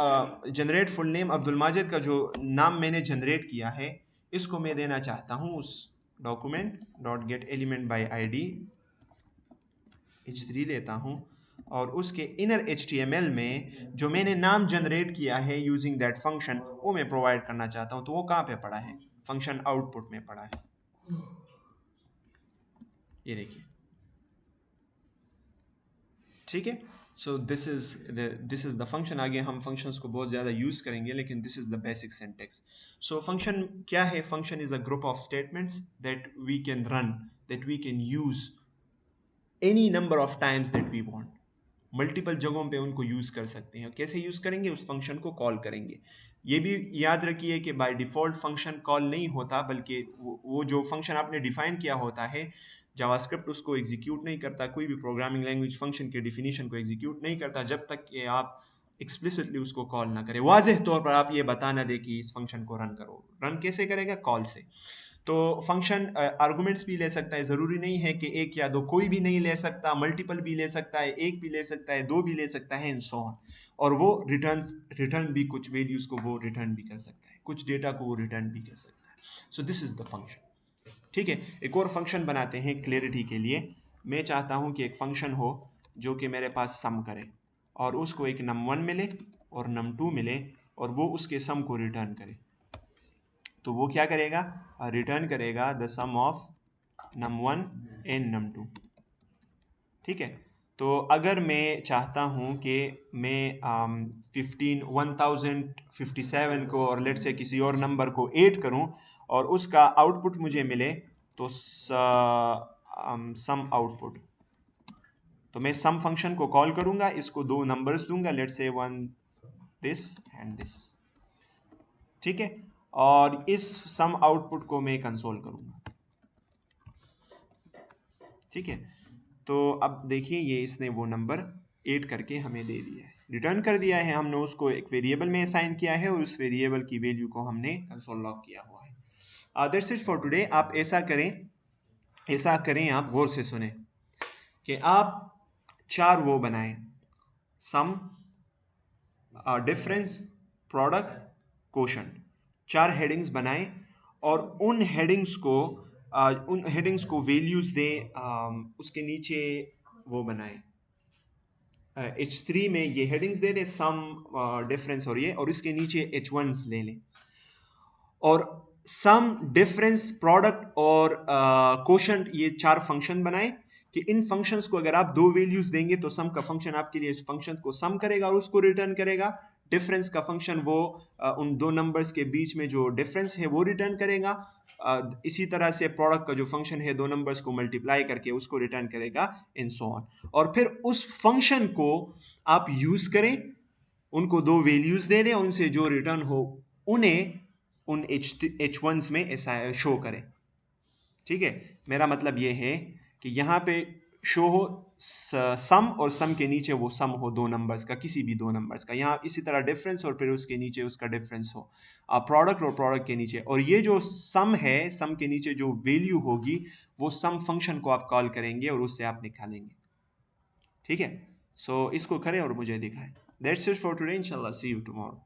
generate full name Abdul Majid का जो नाम मैंने जनरेट किया है, इसको मैं देना चाहता हूँ उस document dot gate element by ID H3 लेता हूँ और उसके इनर HTML में जो मैंने नाम जनरेट किया है यूजिंग दैट फंक्शन, वो मैं प्रोवाइड करना चाहता हूँ। तो वो कहाँ पे पड़ा है? फंक्शन आउटपुट में पड़ा है। ये देखिए, ठीक है। So this is the function. आगे हम फंक्शंस को बहुत ज़्यादा यूज़ करेंगे, लेकिन this is the basic syntax. So function क्या है? Function is a group of statements that we can run, that we can use any number of times that we want. Multiple जगहों पे उनको यूज़ कर सकते हैं। कैसे यूज़ करेंगे? उस फंक्शन को कॉल करेंगे। ये भी याद रखिए कि बाय डिफ़ॉल्ट फंक्शन कॉल नहीं होता, बल्कि वो जो फंक्शन आपने डिफ़ाइन किया होता है, जावास्क्रिप्ट उसको एग्जीक्यूट नहीं करता। कोई भी प्रोग्रामिंग लैंग्वेज फंक्शन के डिफिनीशन को एग्जीक्यूट नहीं करता जब तक कि आप एक्सप्लिसिटली उसको कॉल ना करें। वाज़ेह तौर पर आप ये बता ना दें कि इस फंक्शन को रन करो। रन कैसे करेगा? कॉल से। तो फंक्शन आर्गुमेंट्स भी ले सकता है, ज़रूरी नहीं है कि एक या दो, कोई भी नहीं ले सकता, मल्टीपल भी ले सकता है, एक भी ले सकता है, दो भी ले सकता है, एंड सो ऑन। और वो रिटर्न भी कुछ वैल्यूज़ को वो रिटर्न भी कर सकता है, कुछ डेटा को वो रिटर्न भी कर सकता है। So this is the function. ठीक है, एक और फंक्शन बनाते हैं क्लियरिटी के लिए। मैं चाहता हूँ कि एक फंक्शन हो जो कि मेरे पास सम करे और उसको एक num1 मिले और num2 मिले और वो उसके सम को रिटर्न करे। तो वो क्या करेगा? रिटर्न करेगा the some of num1 and num2। ठीक है, तो अगर मैं चाहता हूँ कि मैं 1057 को और लेट से किसी और नंबर को ऐड करूँ और उसका आउटपुट मुझे मिले, तो सम आउटपुट, तो मैं सम फंक्शन को कॉल करूँगा, इसको दो नंबर्स दूंगा, लेट से 1 दिस एंड दिस। ठीक है, और इस सम आउटपुट को मैं कंसोल करूँगा। ठीक है, तो अब देखिए ये इसने वो नंबर ऐड करके हमें दे दिया है, रिटर्न कर दिया है। हमने उसको एक वेरिएबल में असाइन किया है और उस वेरिएबल की वैल्यू को हमने कंसोल लॉग किया हुआ है। That's it for today. आप ऐसा करें, आप गौर से सुने कि आप 4 वो बनाएं, सम, डिफरेंस, प्रोडक्ट, क्वोशंट, 4 हेडिंग्स बनाएं और उन हेडिंग्स को वैल्यूज दें। उसके नीचे वो बनाएं, H3 में ये हेडिंग्स दे दें, सम, डिफरेंस और ये, और इसके नीचे H1s ले लें। और सम, डिफरेंस, प्रोडक्ट और कोशंट, ये 4 फंक्शन बनाए कि इन फंक्शंस को अगर आप 2 वैल्यूज देंगे तो सम का फंक्शन आपके लिए इस फंक्शन को सम करेगा और उसको रिटर्न करेगा। डिफरेंस का फंक्शन वो उन 2 नंबर्स के बीच में जो डिफरेंस है वो रिटर्न करेगा। इसी तरह से प्रोडक्ट का जो फंक्शन है 2 नंबर्स को मल्टीप्लाई करके उसको रिटर्न करेगा, इन सो ऑन। और फिर उस फंक्शन को आप यूज करें, उनको 2 वैल्यूज दे दें और उनसे जो रिटर्न हो उन्हें उन H1s में ऐसा शो करें। ठीक है, मेरा मतलब ये है कि यहाँ पे शो हो सम और सम के नीचे वो सम हो 2 नंबर्स का, किसी भी 2 नंबर्स का। यहाँ इसी तरह डिफरेंस और फिर उसके नीचे उसका डिफरेंस हो, प्रोडक्ट और प्रोडक्ट के नीचे। और ये जो सम है, सम के नीचे जो वैल्यू होगी वो सम फंक्शन को आप कॉल करेंगे और उससे आप निकालेंगे। ठीक है, सो इसको करें और मुझे दिखाएं। दैट्स इट फॉर टुडे, इंशाल्लाह सी यू टुमारो।